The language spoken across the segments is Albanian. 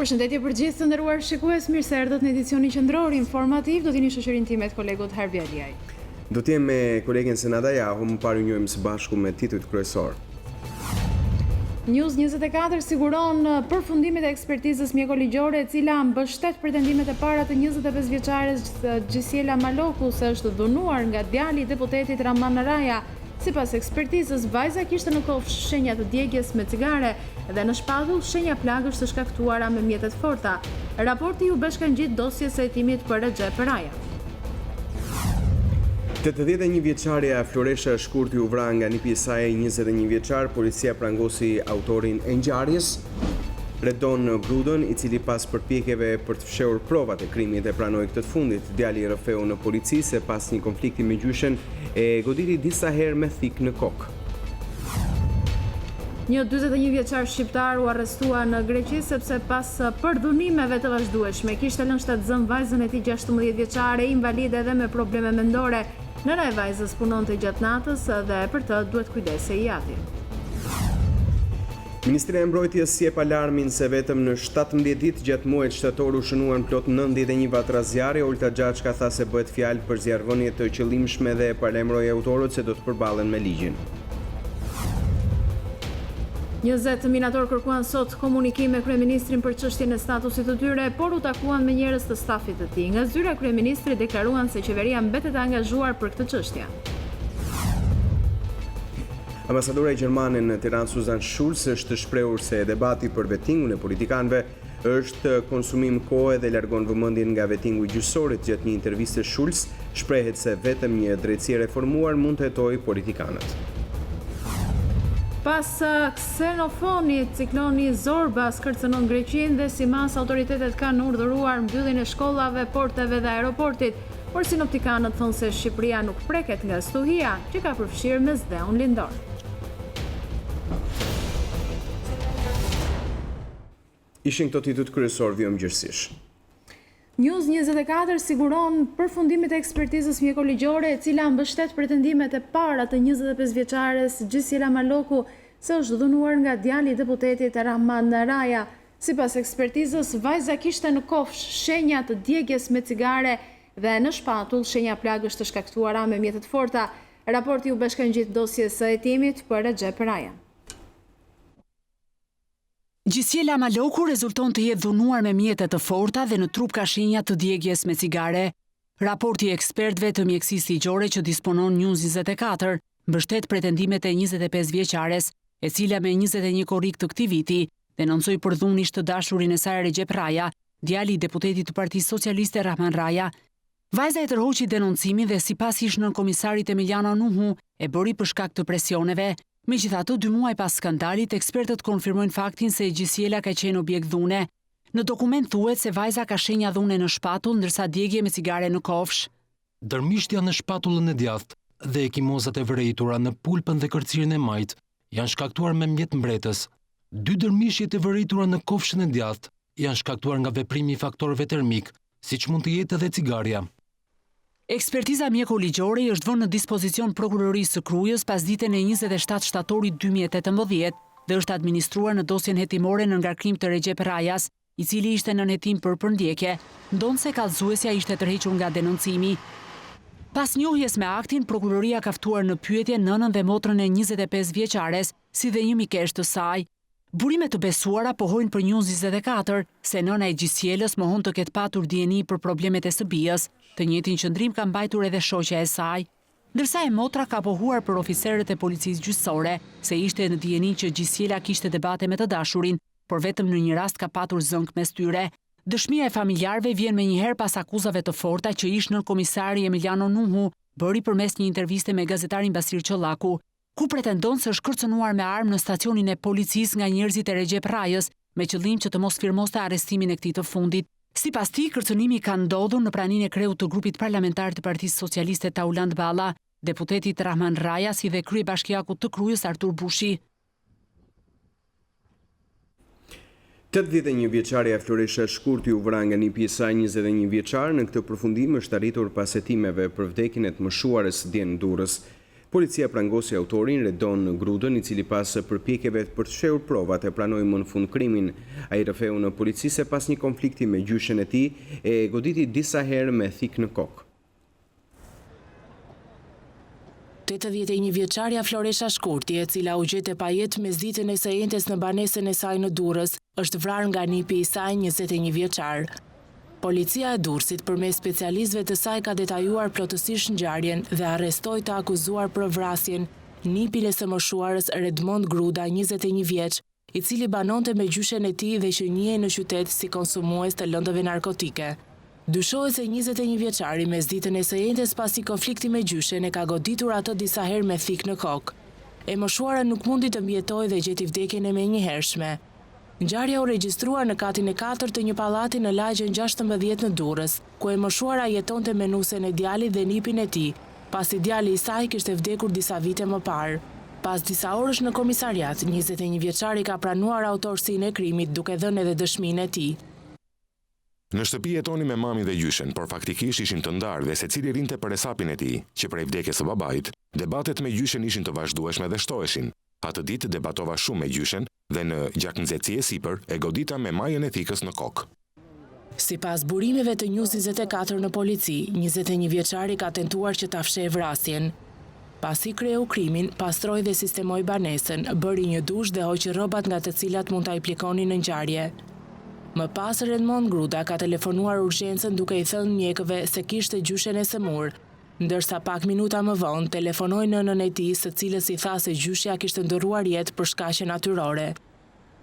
Përshëndetje për gjithë të nderuar shikues, mirë se erdhët në edicioni qendror informativ, do t'jeni shoqërinë time të kolegut Harbi Aliaj. Do t'jem me kolegen Senada Jahu, më parë njojmë së bashku me titujt kryesor. News24 siguron përfundimet e ekspertizës mjekoligjore, e cila mbështet pretendimet e para të 25 vjeçares Gjisiela Maloku se është dhunuar nga djali i deputetit Rahman Raja. Sipas ekspertizës, vajza kishte në kofsh shenja të djegjes me cigare dhe në shpatull shenja plagësh të shkaktuara me mjete të forta. Raporti u bashkangjit dosjes së hetimit për Recep Raja. 81 vjeçaria Floresha Shkurti u vra nga nipi i saj 21 vjeçar, policia prangosi autorin e ngjarjes. Redon Grudën, i cili pas përpjekjeve për të fshehur provat e krimit e pranoi këtë të fundit. Djali rrëfeu në polici se pas një konflikti me gjyshen e goditi disa herë me thik në kokë. Një 41 vjeçar shqiptar u arrestua në Greqi sepse pas përdhunimeve të vazhdueshme kishte lënë shtatzën vajzën e tij 16 vjeçare, invalide dhe me probleme mendore. Nëna e vajzës punonte gjatë natës dhe për të duhet kujdesej i ati. Ministria e Mbrojtjes sjep alarmin se vetëm në 17 ditë gjatë muajit shtator u shënuan plot 91 vatra zjarri. Olta Xhaçka tha se bëhet fjalë për zjarrvënie të qëllimshme dhe paralajmëroi autorët se do të përballen me ligjin. 20 minator kërkuan sot komunikim me kryeministrin për çështjen e statusit të tyre, por u takuan me njerëz të stafit të tij. Nga zyra kryeministri deklaruan se qeveria mbetet e angazhuar për këtë çështje. Ambasadora gjermane në Tiranë Suzan Schulz është shprehur se debati për vettingun e politikanëve është konsumim kohe dhe largon vëmendjen nga vettingu i gjyqësorit. Gjatë një interviste Schulz shprehet se vetëm një drejtësi reformuar mund të hetojë politikanët. Pas ksenofonit, cikloni Zorba skërcënon Greqinë dhe si mas autoritetet kanë urdhëruar mbylljen e shkollave, porteve dhe aeroportit, por sinoptikanët thonë se Shqipëria nuk preket nga stuhia që ka përfshirë mesdheun lindor. Ishin këto titujt kryesor, vijmë gjithësisht. News24 siguron përfundimet e ekspertizës mjekoligjore, e cila mbështet pretendimet e para të 25 vjeçares Gjisiela Maloku se është dhunuar nga djali i deputetit Rahman Raja. Sipas ekspertizës, vajza kishte në kofsh shenja të djegjes me cigare dhe në shpatull shenja plagësh të shkaktuara me mjete të forta. Raporti u bashkangjit dosjes së hetimit për Recep Raja. Gjisiela Maloku rezulton të jetë dhunuar me mjete të forta dhe në trup ka shenja të djegjes me cigare. Raporti i ekspertëve të mjekësisë ligjore që disponon News24 mbështet pretendimet e 25 vjeçares, e cila me 21 korrik të këtij viti denoncoi përdhunisht të dashurin e saj Recep Raja, djali i deputetit të Partisë Socialiste Rahman Raja. Vajza e tërhoqi denoncimin dhe sipas ish nën komisarit Emiliano Nuhu e bëri për shkak të presioneve. Megjithatë, 2 muaj pas skandalit, ekspertët konfirmojnë faktin se Gjisiela ka qenë objekt dhune. Në dokument thuhet se vajza ka shenja dhune në shpatull, ndërsa djegje me cigare në kofsh. Dërmishtja në shpatullën e djathtë dhe ekimozat e vërejtura në pulpën dhe kërcirin e majt janë shkaktuar me mjet mbretës. 2 dërmishjet e vërejtura në kofshën e djathtë janë shkaktuar nga veprimi i faktorëve termik, siç mund të jetë edhe cigaria. Ekspertiza mjekoligjore i është vënë në dispozicion prokurorisë së Krujës pas ditën e 27 shtatorit 2018 dhe është administruar në dosjen hetimore në ngarkrim të Recep Rajas, i cili ishte në hetim për përndjekje, ndonse kallëzuesja ishte tërhequr nga denoncimi. Pas njohjes me aktin, prokuroria ka ftuar në pyetje nënën dhe motrën e 25 vjeçares, si dhe një mikesh të saj. Burimet të besuara pohojnë për News24 se nëna e Gjisielës mohon të ketë patur dieni për problemet e së bijës. Të njëjtin qëndrim ka mbajtur edhe shoqja e saj, ndërsa e motra ka pohuar për oficerët e policisë gjyqësore se ishte në dieni që Gjisiela kishte debate me të dashurin, por vetëm në një rast ka patur zënk mes tyre. Dëshmia e familjarëve vjen menjëherë pas akuzave të forta që ish nën komisari Emiliano Nuhu bëri përmes një interviste me gazetarin Basir Çollaku, ku pretendon se është kërcënuar me armë në stacionin e policisë nga njerëzit e Recep Rajës me qëllim që të mos firmoste arrestimin e këtij të fundit. Sipas tij, kërcënimi ka ndodhur në praninë e kreut të grupit parlamentar të Partisë Socialiste Tauland Balla, deputetit Rahman Raja si dhe kryebashkiakut të Krujës Artur Bushi. 81 vjeçaria Floresha Shkurti u vra nga nipi i saj 21 vjeçar. Në këtë përfundim është arritur pas hetimeve për vdekjen e të mëshuarës Djen Durrës. Policia prangosi autorin Redon Grudën, i cili pas përpjekjeve për të fshehur provat e pranoi më në fund krimin. Ai rrëfeu në polici se pas një konflikti me gjyshen e tij e goditi disa herë me thik në kokë. 81 vjeçarja Floresha Shkurti, e cila u gjet e pajet mesditën e së njëjtës në banesën e saj në Durrës, është vrarë nga nipi i saj 21 vjeçar. Policia e Durrësit përmes specialistëve të saj ka detajuar plotësisht ngjarjen dhe arrestoi të akuzuar për vrasjen nipin e së moshuarës Redmond Gruda, 21 vjeç, i cili banonte me gjyshen e tij dhe që njihej në qytet si konsumues të lëndëve narkotike. Dyshohet se 21 vjeçari mesditën e së njëjtës pasi konflikti me gjyshen e ka goditur atë disa herë me thik në kokë. E moshuara nuk mundi të mbijetojë dhe gjeti vdekjen e menjëhershme. Ngjarja u regjistrua në katin e 4 të një pallati në lagjen 16 në Durrës, ku e moshuara jetonte me nusen e djalit dhe nipin e tij, pasi djali i saj kishte vdekur disa vite më parë. Pas disa orësh në komisariat, 21 vjeçari ka pranuar autorsinë e krimit duke dhënë edhe dëshminë e tij. Në shtëpi jetoni me mamin dhe gjyshen, por faktikisht ishin të ndarë dhe secili rinte për hesapin e tij, që prej vdekjes së babait, debatet me gjyshen ishin të vazhdueshme dhe shtoheshin. Atë ditë debatova shumë me gjyshen dhe në gjaknxetësi e sipër e godita me majën e thikës në kokë. Sipas burimeve të News24 në polici, 21 vjeçari ka tentuar që ta fshehë vrasjen. Pasi kreu krimin, pastroi dhe sistemoi banesën, bëri një dush dhe hoqi rrobat nga të cilat mund ta implikonin në ngjarje. Më pas Redmond Gruda ka telefonuar urgjencën duke i thënë mjekëve se kishte gjyshen e sëmur, ndërsa pak minuta më vonë telefonoi nënën e tij, së cilës i tha se gjyshja kishte ndërruar jetë për shkaqe natyrore.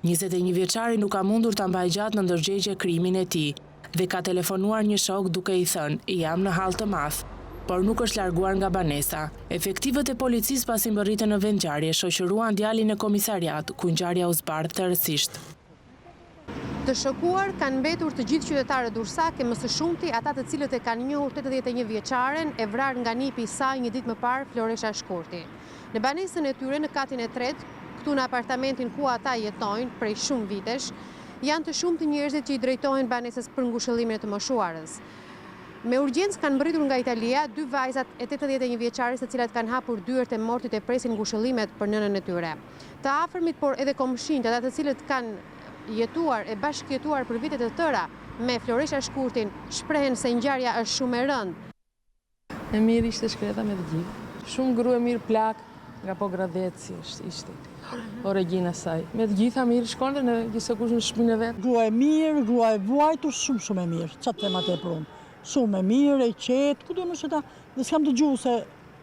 21 vjeçari nuk ka mundur ta mbajë gjatë në ndërgjegje krimin e tij dhe ka telefonuar një shok duke i thënë: "Jam në hall të madh", por nuk është larguar nga banesa. Efektivët e policisë pasi mbërritën në vend ngjarje shoqëruan djalin në komisariat, ku ngjarja u zbardh tërësisht. Të shokuar kanë mbetur të gjithë qytetarët durrësake, më së shumti ata të cilët e kanë njohur 81 vjeçaren e vrarë nga nipi i saj një ditë më parë, Floresha Shkurti. Në banesën e tyre në katin e 3, këtu në apartamentin ku ata jetojnë prej shumë vitesh, janë të shumtë njerëzit që i drejtohen banesës për ngushëllimin e të moshuarës. Me urgjencë kanë mbërritur nga Italia dy vajzat e 81 vjeçares, të cilat kanë hapur dyert e mortit e presin ngushëllimet për nënën e tyre. Të afërmit, por edhe komshinjtë, ata të cilët kanë jetuar e bashkëjetuar për vite të tëra me Floresha Shkurtin, shprehen se ngjarja është shumë e rëndë. E mirë ishte shkreta me të gjithë. Shumë grua mirë plak, nga po gradeci ishte. O regjina saj. Me të gjitha mirë shkonde në gjithë kush në shpinë e vetë. Grua e mirë, grua e vuajtur, shumë e mirë. Qatë tema të e prunë. Shumë e mirë, e qetë, ku do në sheta. Dhe s'kam të gjuhë se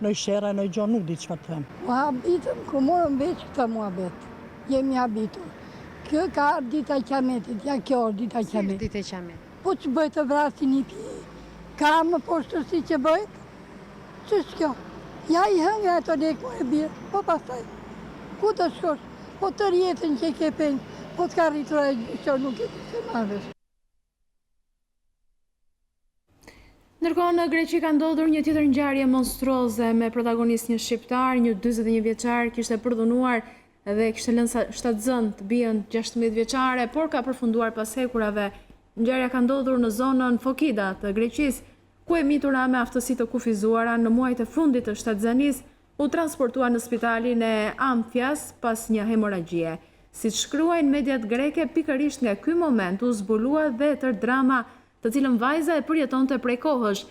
në i shera, në i gjohë nuk ditë që më të them. Mua habitëm, ku morëm veç këta mua betë. Jemi habitur. Kjo ka dita Qametit, ja kjo është dita Qametit. Dita Qametit. Po që bëjt të vrasi një pi, ka më poshtërsi që bëjt, që s'kjo. Ja i hëngë ato dhe ku e birë, po pastaj. Ku të shkosh, po të rjetën që ke penjë, po të ka rritur e gjyqo nuk e të madhës. Ndërkohë në Greqi ka ndodhur një tjetër ngjarje monstruoze me protagonist një shqiptar, një 41 vjeçar kishte përdhunuar dhe kishte lënë shtatzën të bien 16 vjeçare, por ka përfunduar pas hekurave. Ngjarja ka ndodhur në zonën Fokida të Greqisë, ku e mitura me aftësi të kufizuara në muajt e fundit të shtatzanisë u transportua në spitalin e Amfias pas një hemoragjie. Siç shkruajnë mediat greke, pikërisht nga ky moment u zbulua dhe tër drama të cilën vajza e përjetonte prej kohësh.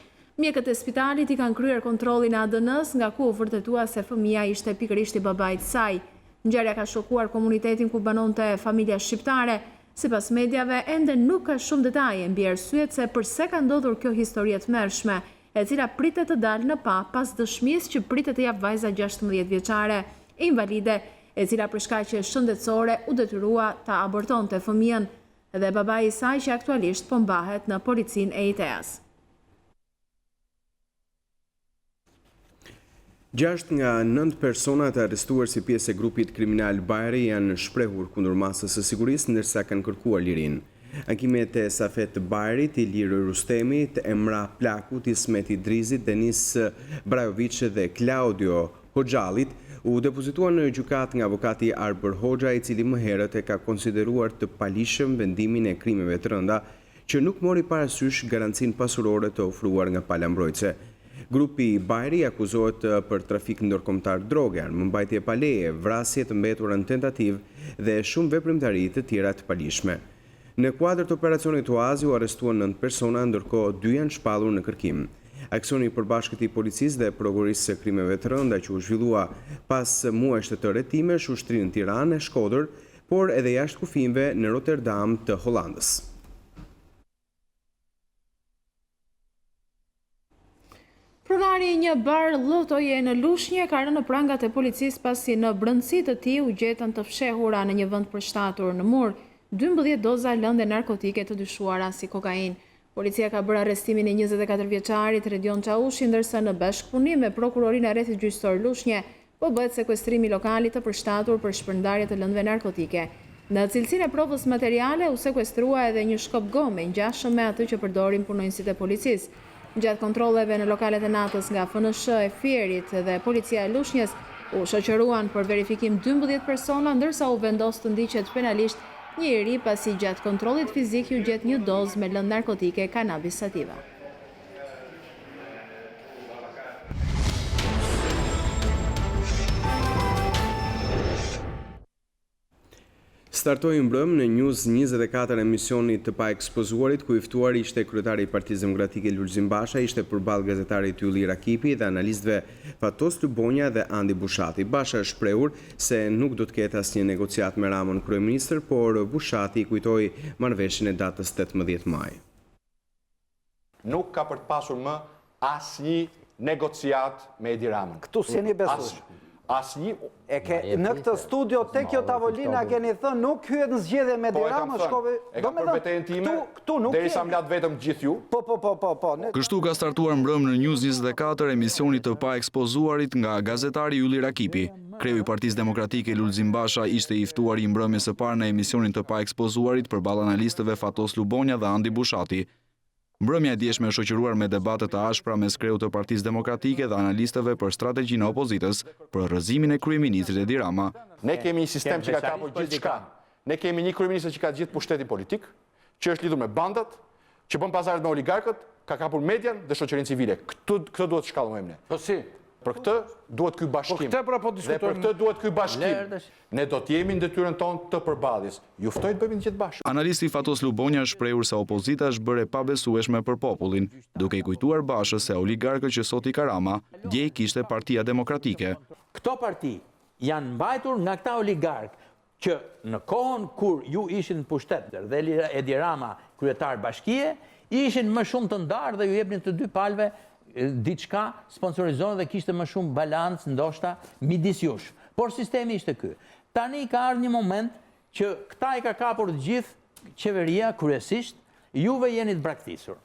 Mjekët e spitalit i kanë kryer kontrollin e ADN-s, nga ku u vërtetua se fëmia ishte pikërisht i babait të saj. Ngjarja ka shokuar komunitetin ku banonte familja shqiptare. Sipas medjave, ende nuk ka shumë detaje mbi arsyet se pse ka ndodhur kjo histori e tmerrshme, e cila pritet të dalë në pa pas dëshmisë që pritet të jap vajza 16 vjeçare, invalide, e cila për shkaqe shëndetësore u detyrua ta abortonte fëmijën, dhe babai i saj që aktualisht po mbahet në policinë e Iteas. 6 nga 9 personat arrestuar si pjesë e grupit kriminal Bajri janë shprehur kundër masës së sigurisë, ndërsa kanë kërkuar lirinë. Ankimet e Safet Bajrit, Ilir Rustemit, Emra Plakut, Ismet Idrizit, Denis Brajovic dhe Claudio Hoxhallit u depozituan në gjykat nga avokati Arbër Hoxha, i cili më herët e ka konsideruar të palishëm vendimin e krimeve të rënda që nuk mori parasysh garancinë pasurore të ofruar nga pala mbrojtëse. Grupi i Bajri akuzohet për trafik ndërkombëtar droge, armëmbajtje pa leje, vrasje të mbetura në tentativë dhe shumë veprimtari të tjera të palishme. Në kuadër të operacionit Oazi u arrestuan 9 persona, ndërkohë 2 janë shpallur në kërkim. Aksioni i përbashkët i policisë dhe prokurisë së krimeve të rënda që u zhvillua pas muajsh të rretimesh u shtri në Tiranë, Shkodër, por edhe jashtë kufijve në Rotterdam të Hollandës. Pronari i një bar llotoje në Lushnjë ka rënë në prangat e policisë pasi në brendësi të tij u gjetën të fshehura në një vend përshtatur në mur 12 doza lëndë narkotike të dyshuara si kokainë. Policia ka bërë arrestimin e 24 vjeçarit Redion Çaushi, ndërsa në bashkëpunim me prokurorinë e rrethit gjyqësor Lushnjë po bëhet sekuestrimi i lokalit të përshtatur për shpërndarje të lëndëve narkotike. Në cilësinë e provës materiale u sekuestrua edhe një shkop gome ngjashëm me atë që përdorin punonjësit e policisë. Gjatë kontrolleve në lokalet e natës nga FNSH e Fierit dhe policia e Lushnjës u shoqëruan për verifikim 12 persona, ndërsa u vendos të ndiqet penalisht një i ri pasi gjatë kontrollit fizik u gjet një dozë me lëndë narkotike kanabis sativa. Startoi mbrëm në News24 emisioni të pa ekspozuarit, ku i ftuar ishte kryetari i Partisë Demokratike Lulzim Basha, ishte përballë gazetarit Ylli Rakipi dhe analistëve Fatos Lubonja dhe Andi Bushati. Basha është shprehur se nuk do të ketë asnjë negociat me Ramon kryeministër, por Bushati i kujtoi marrëveshjen e datës 18 maj. Nuk ka për të pasur më asnjë negociat me Edi Ramën. Këtu si jeni besues? Asnjë në këtë studio te kjo tavolina keni thënë nuk hyet në zgjedhje me Edi Ramën, shkove. E ka për veten time. Këtu nuk derisa më lat vetëm gjithë ju. Po. Kështu ka startuar mbrëm në News24 emisioni të pa ekspozuarit nga gazetari Ylli Rakipi. Kreu i Partisë Demokratike Lulzim Basha ishte i ftuar i mbrëmjes së parë në emisionin të pa ekspozuarit përballë analistëve Fatos Lubonja dhe Andi Bushati. Mbrëmja e djeshme është shoqëruar me debate të ashpra mes kreut të Partisë Demokratike dhe analistëve për strategjinë e opozitës për rrëzimin e kryeministrit Edi Rama. Ne kemi një sistem që ka kapur gjithçka. Ne kemi një kryeministër që ka gjithë pushtetin politik, që është lidhur me bandat, që bën pazaret me oligarkët, ka kapur median dhe shoqërinë civile. Këtë duhet të shkallëzojmë ne. Po si? Për këtë duhet ky bashkim. Dhe për këtë duhet ky bashkim. Ne do të jemi në detyrën tonë të përballjes. Ju ftoj të bëjmë gjithë bashkë. Analisti Fatos Lubonja është shprehur se opozita është bërë e pabesueshme për popullin, duke i kujtuar Bashës se oligarkët që sot i ka Rama, dje i kishte Partia Demokratike. Këto parti janë mbajtur nga këta oligarkë që në kohën kur ju ishin në pushtet dhe Edi Rama kryetar bashkie, ishin më shumë të ndarë dhe ju jepnin të dy palëve diçka sponsorizohen dhe kishte më shumë balancë ndoshta midis jush. Por sistemi ishte ky. Tani ka ardhur një moment që këta i ka kapur gjithë qeveria kryesisht, juve jeni të braktisur.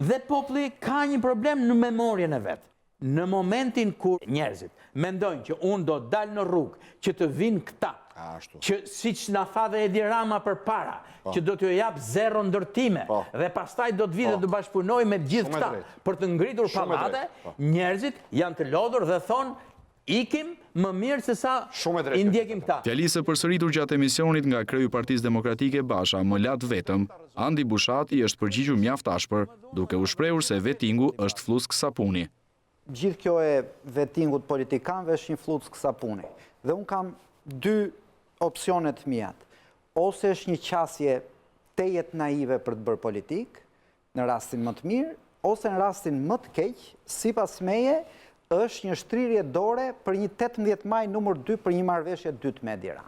Dhe populli ka një problem në memorien e vet. Në momentin kur njerëzit mendojnë që unë do të dal në rrugë që të vinë këta, që siç na tha dhe Edi Rama përpara, që do t'ju jap zero ndërtime dhe pastaj do të vi dhe të bashkëpunoj me gjithë këta për të ngritur pallate, njerëzit janë të lodhur dhe thonë ikim më mirë se sa i ndjekim këta. Fjalisë përsëritur gjatë emisionit nga kreu i Partisë Demokratike Basha, më lart vetëm, Andi Bushati është përgjigjur mjaft ashpër, duke u shprehur se vetingu është flusk sapuni. Gjithë kjo e vetingut politikanëve është një flusk sapuni. Dhe unë kam dy opsionet mjat. Ose është një qasje tejet naive për të bërë politik, në rastin më të mirë, ose në rastin më të keq, sipas meje, është një shtrirje dore për një 18 maj numër 2 për një marrëveshje dytë me Edi Rama.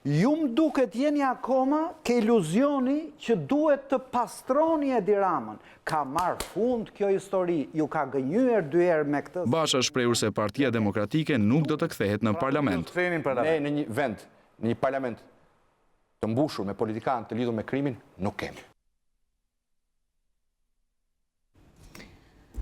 Ju më duket jeni akoma ke iluzioni që duhet të pastroni Edi Ramën. Ka marrë fund kjo histori, ju ka gënjyer 2 herë me këtë. Basha shprehur se Partia Demokratike nuk do të kthehet në parlament. Ne në një vend, në një parlament të mbushur me politikanë të lidhur me krimin, nuk kemi.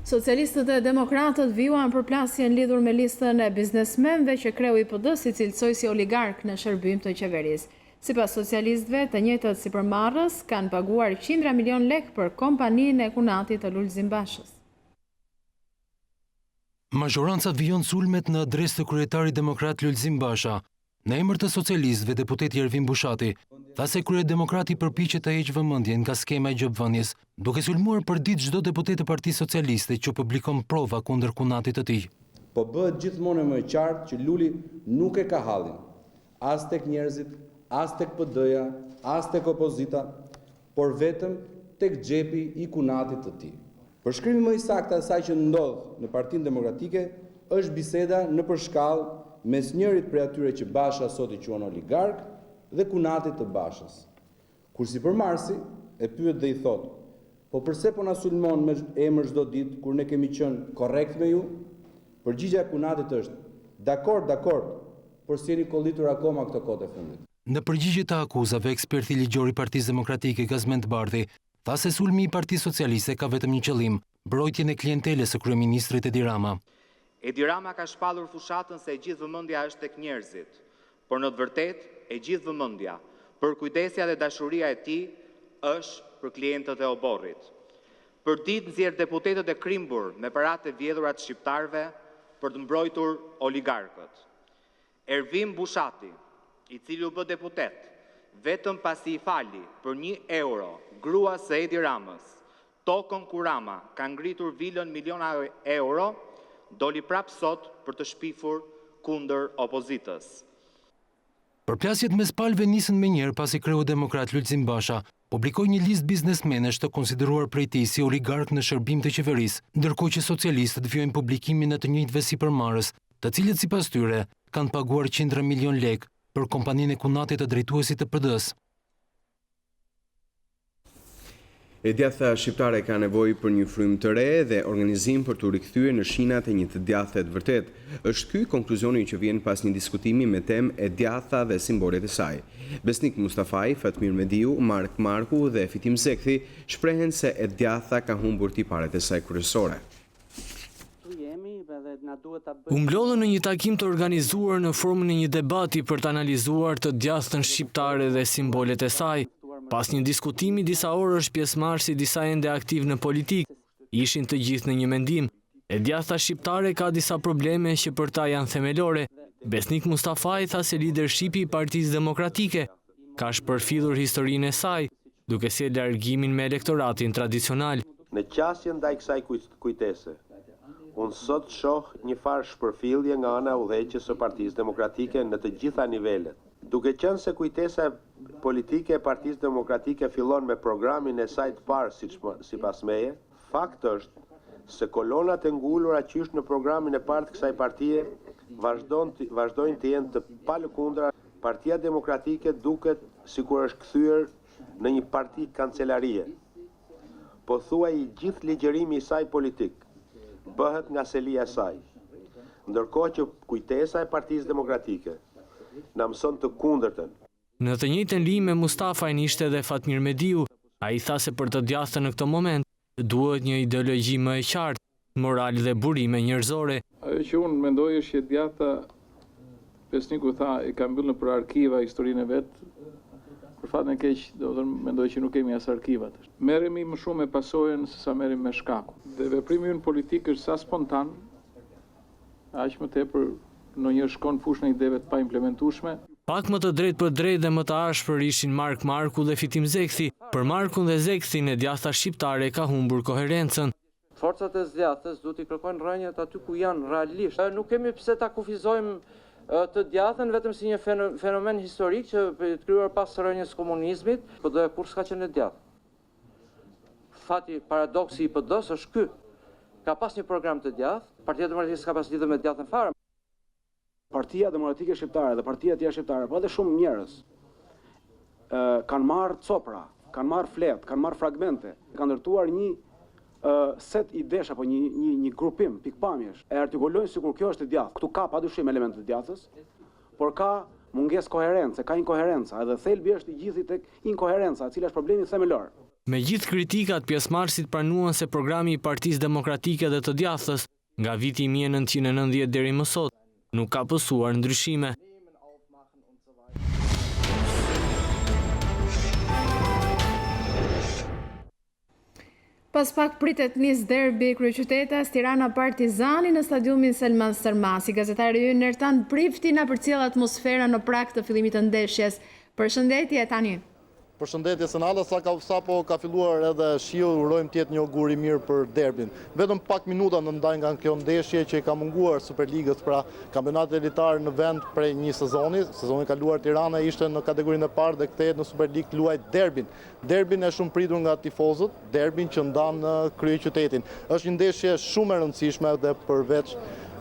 Socialistët e demokratët vijuan përplasjen lidhur me listën e biznesmenëve që kreu i PD-s i cilësoi si oligark në shërbim të qeverisë. Sipas socialistëve, të njëjtët si përmarrës kanë paguar qindra milion lek për kompaninë e kunatit të Lulzim Bashës. Mazhoranca vijon sulmet në adresë të kryetarit demokrat Lulzim Basha. Në emër të socialistëve, deputeti Ervin Bushati tha se kryedemokrati përpiqet të heqë vëmendjen nga skema e gjobvënies duke sulmuar për ditë çdo deputet e Partisë Socialiste që publikon prova kundër kunatit të tij. Po bëhet gjithmonë më e qartë që Luli nuk e ka hallin, as tek njerëzit, as tek PD-ja, as tek opozita, por vetëm tek xhepi i kunatit të tij. Përshkrimi më i saktë asaj që ndodh në Partinë Demokratike është biseda në përshkallë mes njërit prej atyre që Basha sot i quan oligark dhe kunatit të Bashës. Kur si për Marsi e pyet dhe i thot: "Po pse po na sulmon me emër çdo ditë kur ne kemi qenë korrekt me ju?" Përgjigjja e kunatit është: "Dakord, por si jeni kollitur akoma këto kohë të fundit." Në përgjigje të akuzave, eksperti ligjor i Partisë Demokratike Gazmend Bardhi tha se sulmi i Partisë Socialiste ka vetëm një qëllim: mbrojtjen e klienteles së kryeministrit Edi Rama. Edi Rama ka shpallur fushatën se e gjithë vëmendja është tek njerëzit, por në të vërtetë e gjithë vëmendja për kujdesja dhe dashuria e tij është për klientët e oborrit. Për ditë nxjerr deputetët e krimbur me paratë e vjedhura të shqiptarëve për të mbrojtur oligarkët. Ervin Bushati, i cili u bë deputet, vetëm pasi i fali për 1 euro gruas së Edi Ramës, tokën ku Rama ka ngritur vilën miliona euro, doli prap sot për të shpifur kundër opozitës. Përplasjet mes palëve nisën me njerë pasi kreu demokrat Lulzim Basha publikoi një listë biznesmenesh të konsideruar prej tij si oligark në shërbim të qeverisë, ndërkohë që socialistët vjojnë publikimin e të njëjtëve sipërmarrës, të cilët sipas tyre kanë paguar qindra milion lek për kompaninë e kunatit të drejtuesit të PD-s. E djatha shqiptare ka nevojë për një frym të re dhe organizim për të rikthyer në shinat e një të djathe të vërtet. Është ky konkluzioni që vjen pas një diskutimi me temë e djatha dhe simbolet e saj. Besnik Mustafaj, Fatmir Mediu, Mark Marku dhe Fitim Zekthi shprehen se e djatha ka humbur tiparet e saj kryesore. U mblodhën në një takim të organizuar në formën e një debati për të analizuar të djathtën shqiptare dhe simbolet e saj. Pas një diskutimi disa orësh, pjesëmarrësi disa ende aktiv në politik ishin të gjithë në një mendim. E djatha shqiptare ka disa probleme që për ta janë themelore. Besnik Mustafaj tha se lidershipi i Partisë Demokratike ka shpërfillur historinë e saj, duke sjellë largimin me elektoratin tradicional. Në qasje ndaj kësaj kujtese, unë sot shoh një farë shpërfillje nga ana udhëheqëse së Partisë Demokratike në të gjitha nivelet. Duke qenë se kujtesa politike e Partisë Demokratike fillon me programin e saj të parë sipas meje, fakt është se kolonat e ngulura qysh në programin e parë të kësaj partie vazhdojnë të jenë të palëkundra. Partia Demokratike duket sikur është kthyer në një parti kancelarie. Pothuaj i gjithë ligjërimi i saj politik bëhet nga selia e saj, ndërkohë që kujtesa e Partisë Demokratike na mëson të kundërtën. Në të njëjtën linjë me Mustafajin ishte edhe Fatmir Mediu. Ai tha se për të djathtën në këtë moment duhet një ideologji më e qartë, moral dhe burime njerëzore. Ajo që unë mendoj është që djatha, Besniku tha, e ka mbyllur për arkiva historinë e vet. Për fatën e keq, do të mendoj që nuk kemi as arkivat. Merremi më shumë me pasojën se sa merremi me shkakun. Dhe veprimi ynë politik është sa spontan, aq më tepër ndonjëherë shkon fush në ideve të pa implementueshme. Pak më të drejt për drejt dhe më të ashpër ishin Mark Marku dhe Fitim Zekthi. Për Markun dhe Zekthin e djatha shqiptare ka humbur koherencën. Forcat e djathtës duhet i kërkojnë rënjët aty ku janë realisht. Nuk kemi pse ta kufizojmë të djathtën vetëm si një fenomen historik që të krijuar pas rënjes komunizmit, PD kur s'ka qenë djathtë. Fati paradoksi i PD-s është ky. Ka pas një program të djathtë, Partia Demokratike s'ka pas lidhje me djathtën fare. Partia Demokratike Shqiptare dhe partia tjera shqiptare, po edhe shumë njerëz kanë marrë copra, kanë marrë flet, kanë marrë fragmente, kanë ndërtuar një set idesh apo një grupim pikpamjesh, e artikulojnë sikur kjo është e djathtë. Ktu ka padyshim elemente të djathtës, por ka mungesë koherence, ka inkoherenca, edhe thelbi është i gjithë tek inkoherenca, e cila është problemi themelor. Me gjithë kritikat, pjesëmarrësit pranuan se programi i Partisë Demokratike dhe të djathtës nga viti 1990 deri më sot nuk ka pësuar ndryshime. Pas pak pritet nis derbi kryeqytetas Tirana Partizani në stadiumin Selman Stërmasi. Gazetari ynë Ertan Prifti na përcjell atmosfera në prag të fillimit të ndeshjes. Përshëndetje tani. Përshëndetje Senala, sapo ka filluar edhe shiu, urojmë tjetë një augur i mirë për derbin. Vetëm pak minuta në ndaj nga kjo ndeshje që i ka munguar Superligës pra kampionatet elitar në vend prej një sezoni. Sezoni kaluar Tirana ishte në kategorinë e parë dhe kthehet në Superligë luaj derbin. Derbin e shumë pritur nga tifozët, derbin që ndan në kryeqytetin. Është një ndeshje shumë e rëndësishme dhe përveç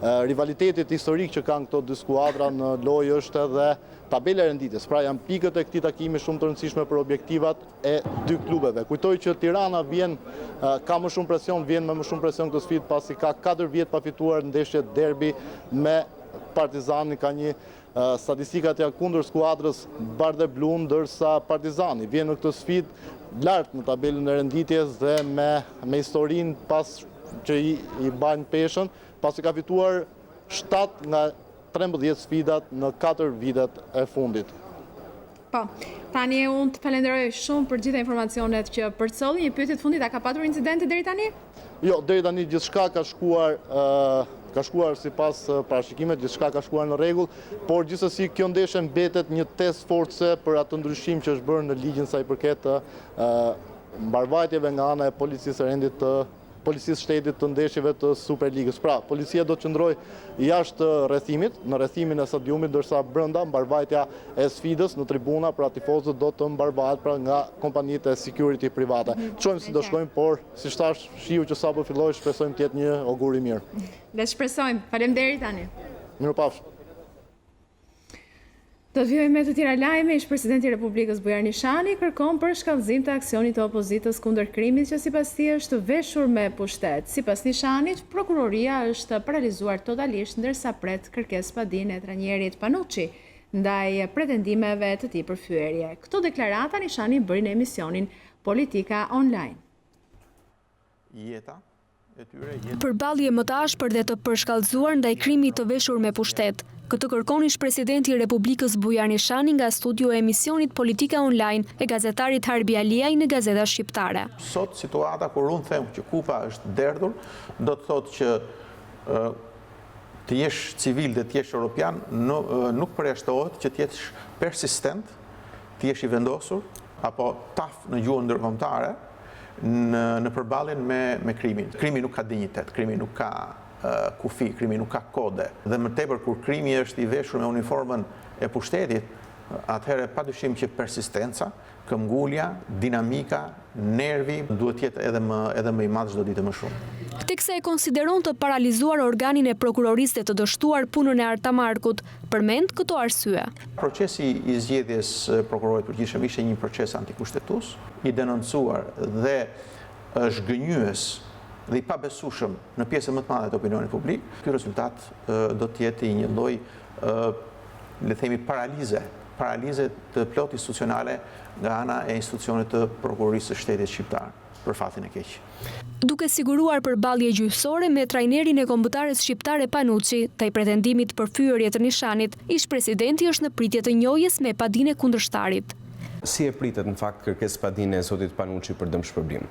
rivalitetit historik që kanë këto dy skuadra në lojë është edhe tabela e renditjes. Pra janë pikët e këtij takimi shumë të rëndësishme për objektivat e dy klubeve. Kujtoj që Tirana ka më shumë presion, vjen me më shumë presion këtë sfidë pasi ka 4 vjet pa fituar ndeshje derbi me Partizani, ka një statistikat janë kundër skuadrës bardhë blu, ndërsa Partizani vjen në këtë sfidë lart në tabelën e renditjes dhe me historinë pas që i bajnë peshën, pasi ka fituar 7 nga 13 sfidat në 4 vitet e fundit. Po, tani unë të falenderoj shumë për gjitha informacionet që përcolli. Një pyetje të fundit, a ka patur incidente deri tani? Jo, deri tani gjithçka ka shkuar sipas parashikimeve, gjithçka ka shkuar në rregull, por gjithsesi kjo ndeshje mbetet një test force për atë ndryshim që është bërë në ligjin sa i përket mbarvajtjeve nga ana e policisë së rendit të policisë shtetit të ndeshjeve të Superligës. Pra, policia do të qëndroj jashtë rrethimit, në rrethimin e stadiumit, ndërsa brenda mbarvajtja e sfidës në tribuna, pra tifozët do të mbarvahet pra nga kompanitë e security private. Çojmë si do shkojmë, por si thash, shiu që sapo filloi, shpresojmë të jetë një augur i mirë. Le shpresojmë. Faleminderit tani. Mirupafshim. Do të vjojmë me të tjera lajme, ish presidenti i Republikës Bujar Nishani kërkon për shkallëzim të aksionit të opozitës kundër krimit që sipas tij është veshur me pushtet. Sipas Nishanit, prokuroria është paralizuar totalisht ndërsa pret kërkesë padine e trajnerit Panucci ndaj pretendimeve të tij për fyerje. Këto deklarata Nishani bëri në emisionin Politika Online. Përballje më të ashpër dhe të përshkallëzuar ndaj krimit të veshur me pushtet. Këtë kërkon ish presidenti i Republikës Bujar Nishani nga studio e emisionit Politika Online e gazetarit Harbi Aliaj në gazeta shqiptare. Sot situata kur unë them që kupa është derdhur, do të thotë që të jesh civil dhe të jesh europian nuk përjashtohet që të jesh persistent, të jesh i vendosur apo taf në gjuhën ndërkombëtare në përballjen me krimin. Krimi nuk ka dinjitet, krimi nuk ka kufi, krimi nuk ka kode. Dhe më tepër kur krimi është i veshur me uniformën e pushtetit, atëherë padyshim që persistenca, këmbgulja, dinamika, nervi duhet të jetë edhe më i madh çdo ditë më shumë. Teksa e konsideron të paralizuar organin e prokurorisë të dështuar punën e Artamarkut, përmend këto arsye. Procesi i zgjedhjes prokurorit përgjithshëm ishte një proces antikushtetues, i denoncuar dhe është gënjyes dhe i pabesueshëm në pjesën më të madhe të opinionit publik. Ky rezultat do të jetë një lloj, le të themi, paralize të plot institucionale nga ana e institucionit të prokurorisë së shtetit shqiptar, për fatin e keq. Duke siguruar përballje gjyqësore me trajnerin e kombëtares shqiptare Panucci, ndaj pretendimit për fyerje të Nishanit, ish presidenti është në pritje të njohjes me padine kundërshtarit. Si e pritet në fakt kërkesë padine e zotit Panucci për dëmshpërblim?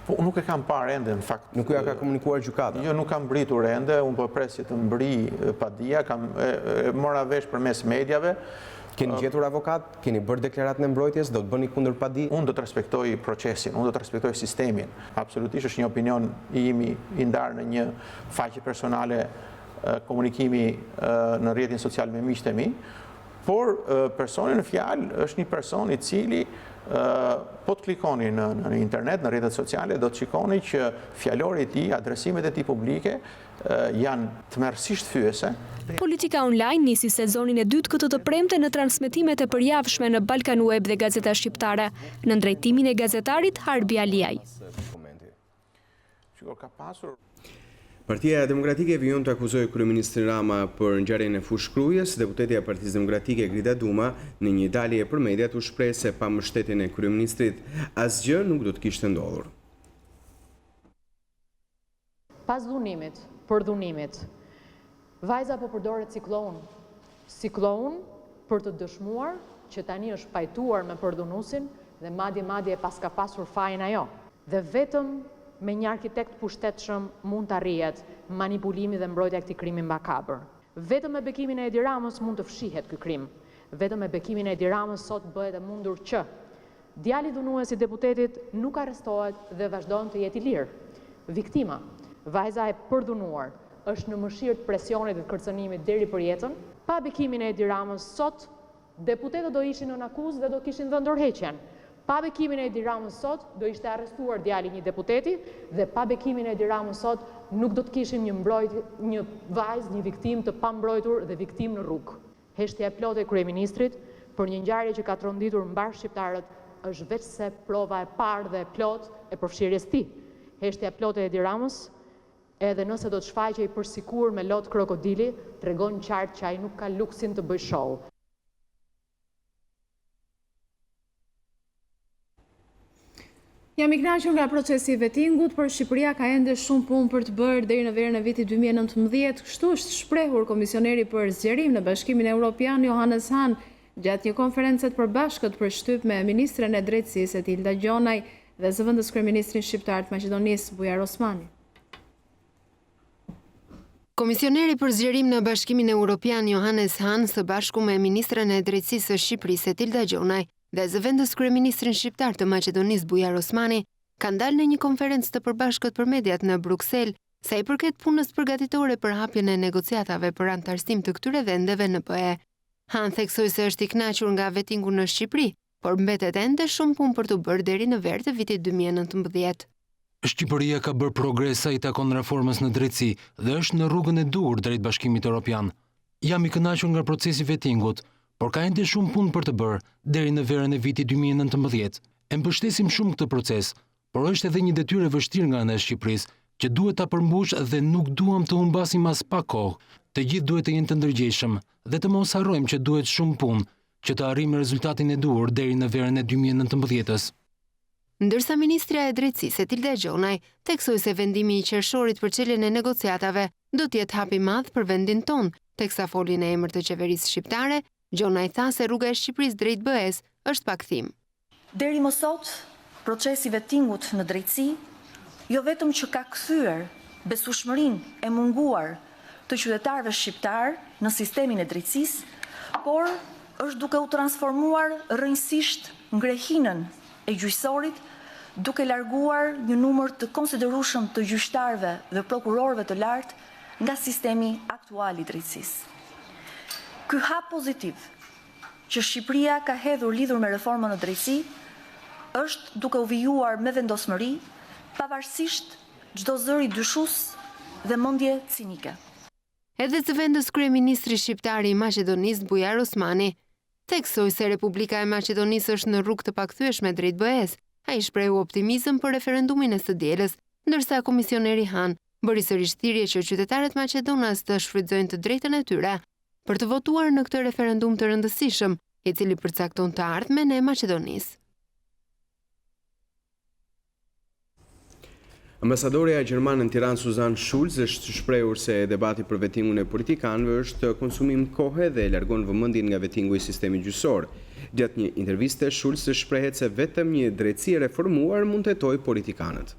Po, nuk e kam parë ende, në fakt. Nuk ja ka komunikuar gjykata? Jo, nuk kam mbritur ende, unë po pres që të mbri padia, mora vesh përmes mediave. Keni gjetur avokat? Keni bërë deklarat në mbrojtjes? Do të bëni kundër padi? Unë do të respektoj procesin, unë do të respektoj sistemin. Absolutisht është një opinion imi i ndarë në një faqe personale komunikimi në rrjetin social me miqtë e mi, por personi në fjalë është një person i cili po të klikoni në internet, në rrjetet sociale, do të shikoni që fjalori i tij, adresimet e tij publike janë tmerrsisht fyese. Politika Online nisi sezonin e dytë këtë të premte në transmetimet e përjavshme në Balkan Web dhe Gazeta Shqiptare, në drejtimin e gazetarit Harbi Aliaj. Partia Demokratike vijon të akuzojë kryeministrin Rama për ngjarjen e fushkrujes. Deputetja e Partisë Demokratike Grida Duma në një dalje për mediat u shpreh se pa mbështetjen e kryeministrit asgjë nuk do të kishte ndodhur. Pas dhunimit, për dhunimit, vajza po përdoret ciklon për të dëshmuar që tani është pajtuar me përdhunusin dhe madje pas ka pasur fajin ajo. Dhe vetëm me një arkitekt pushtetshëm mund të arrihet manipulimi dhe mbrojtja e këtij krimi mbakabër. Vetëm me bekimin e Edi Ramës mund të fshihet ky krim. Vetëm me bekimin e Edi Ramës sot bëhet e mundur që djali dhunues i deputetit nuk arrestohet dhe vazhdon të jetë i lirë. Viktima, vajza e përdhunuar, është në mëshirë të presionit dhe të kërcënimit deri për jetën. Pa bekimin e Edi Ramës sot, deputetët do ishin në akuzë dhe do kishin dhënë dorëheqjen. Pa bekimin e Edi Ramës sot, do ishte arrestuar djali një deputeti dhe pa bekimin e Edi Ramës sot, nuk do të kishin një vajzë, një viktim të pambrojtur dhe viktim në rrugë. Heshtja e plotë e kryeministrit për një ngjarje që ka tronditur mbar shqiptarët është veç se prova e parë dhe e plotë e përfshirjes tij. Heshtja e plotë e Edi Ramës, edhe nëse do të shfaqej përsikur me lot krokodili, tregon qartë që ai nuk ka luksin të bëjë show. Jam i kënaqur nga procesi i vettingut, por Shqipëria ka ende shumë punë për të bërë deri në verën e vitit 2019, kështu është shprehur komisioneri për zgjerim në Bashkimin Evropian Johannes Hahn gjatë një konference të përbashkët për shtyp me ministren e drejtësisë Edilda Gjonaj dhe zëvendës kryeministrin shqiptar të Maqedonisë Bujar Osmani. Komisioneri për zgjerim në Bashkimin Evropian Johannes Hahn së bashku me ministren e drejtësisë së Shqipërisë Edilda Gjonaj dhe zëvendës kryeministrin shqiptar të Maqedonisë Bujar Osmani kanë dalë në një konferencë të përbashkët për mediat në Bruksel sa i përket punës përgatitore për hapjen e negociatave për antarësim të këtyre vendeve në BE. Hahn theksoi se është i kënaqur nga vettingu në Shqipëri, por mbetet ende shumë punë për të bërë deri në verë të vitit 2019. Shqipëria ka bërë progresa i takon reformës në drejtësi dhe është në rrugën e duhur drejt Bashkimit Evropian. Jam i kënaqur nga procesi vettingut, por ka ende shumë punë për të bërë deri në verën e vitit 2019. E mbështesim shumë këtë proces, por është edhe një detyrë e vështirë nga ana e Shqipërisë që duhet ta përmbush dhe nuk duam të humbasim as pak kohë. Të gjithë duhet të jenë të ndërgjegjshëm dhe të mos harrojmë që duhet shumë punë që të arrijmë rezultatin e duhur deri në verën e 2019-s. Ndërsa ministrja e drejtësisë Edilda Gjonaj theksoi se vendimi i qershorit për çeljen e negociatave do të jetë hap i madh për vendin ton, teksa foli në emër të qeverisë shqiptare, Gjonaj tha se rruga e Shqipërisë drejt BE-s është pakthim. Deri më sot, procesi vettingut në drejtësi jo vetëm që ka kthyer besueshmërinë e munguar të qytetarëve shqiptar në sistemin e drejtësisë, por është duke u transformuar rrënjësisht ngrehinën e gjyqësorit, duke larguar një numër të konsiderueshëm të gjyqtarëve dhe prokurorëve të lartë nga sistemi aktual i drejtësisë. Ky hap pozitiv që Shqipëria ka hedhur lidhur me reformën në drejtësi është duke u vijuar me vendosmëri, pavarësisht çdo zëri dyshues dhe mendje cinike. Edhe zëvendës kryeministri shqiptar i Maqedonisë Bujar Osmani theksoi se Republika e Maqedonisë është në rrugë të pakthyeshme drejt BE-s. Ai shprehu optimizëm për referendumin e së dielës, ndërsa komisioneri Hahn bëri sërish thirrje që qytetarët maqedonas të shfrytëzojnë të drejtën e tyre për të votuar në këtë referendum të rëndësishëm, i cili përcakton të ardhmen e Maqedonisë. Ambasadorja gjermane në Tiranë Suzan Schulz është shprehur se debati për vettingun e politikanëve është konsumim kohe dhe largon vëmendjen nga vettingu i sistemit gjyqësor. Gjatë një interviste, Schulz shprehet se vetëm një drejtësi e reformuar mund të hetojë politikanët.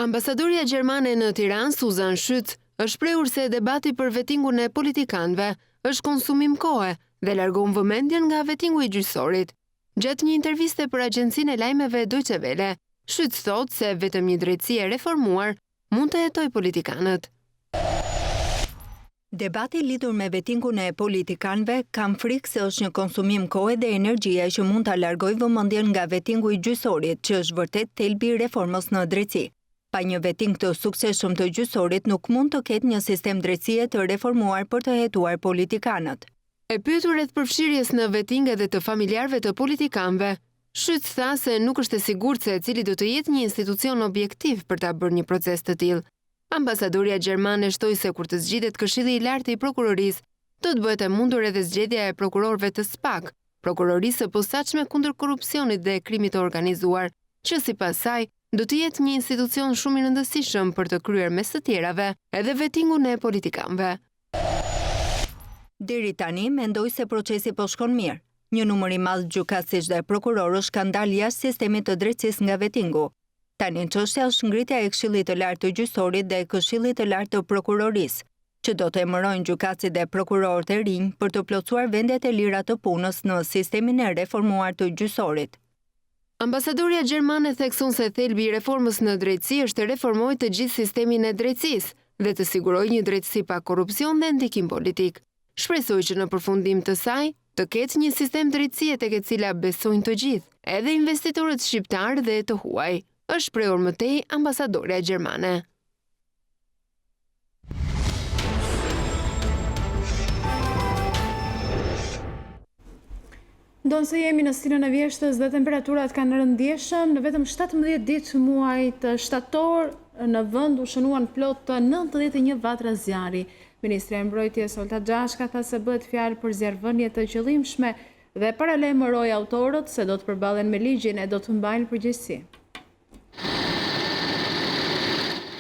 Ambasadorja gjermane në Tiranë Suzan Schulz është shprehur se debati për vettingun e politikanëve është konsumim kohe dhe largon vëmendjen nga vettingu i gjyqësorit. Gjatë një interviste për agjencinë e lajmeve Deutsche Welle, Schulz thotë se vetëm një drejtësi e reformuar mund të hetojë politikanët. Debati lidhur me vettingun e politikanëve kam frikë se është një konsumim kohe dhe energjia që mund ta largojë vëmendjen nga vettingu i gjyqësorit, që është vërtet thelbi i reformës në drejtësi. Pa një vetting të suksesshëm të gjyqësorit nuk mund të ketë një sistem drejtësie të reformuar për të hetuar politikanët. E pyetur rreth përfshirjes në vetting edhe të familjarëve të politikanëve, Schulz tha se nuk është e sigurt se cili do të jetë një institucion objektiv për ta bërë një proces të tillë. Ambasadorja gjermane shtoi se kur të zgjidhet Këshilli i Lartë i Prokurorisë, do të bëhet e mundur edhe zgjedhja e prokurorëve të SPAK, prokurorisë së posaçme kundër korrupsionit dhe krimit të organizuar, që sipas saj do të jetë një institucion shumë i rëndësishëm për të kryer mes të tjerave edhe vettingun e politikanëve. Deri tani mendoj se procesi po shkon mirë. Një numër i madh gjykatësish dhe prokurorësh kanë dalë jashtë sistemit të drejtësisë nga vettingu. Tani çështja është ngritja e Këshillit të Lartë të Gjyqësorit dhe Këshillit të Lartë të Prokurorisë. që do të emërojnë gjykatësit dhe prokurorët e rinj për të plotësuar vendet e lira të punës në sistemin e reformuar të gjyqësorit. Ambasadoria gjermane thekson se thelbi i reformës në drejtësi është të reformojë të gjithë sistemin e drejtësisë dhe të sigurojë një drejtësi pa korrupsion dhe ndikim politik. Shpresoj që në përfundim të saj të ketë një sistem drejtësie tek e cila besojnë të gjithë, edhe investitorët shqiptar dhe të huaj, është shprehur më tej ambasadoria gjermane. Ndonë se jemi në stinën e vjeshtës dhe temperaturat kanë rëndjeshëm, në vetëm 17 ditë muajt shtator në vend u shënuan plot të 91 vatra zjarri. Ministri e Mbrojtjes Olta Gjashka tha se bëhet fjalë për zjarrvënie të qëllimshme dhe paralajmëroi autorët se do të përballen me ligjin e do të mbajnë përgjegjësi.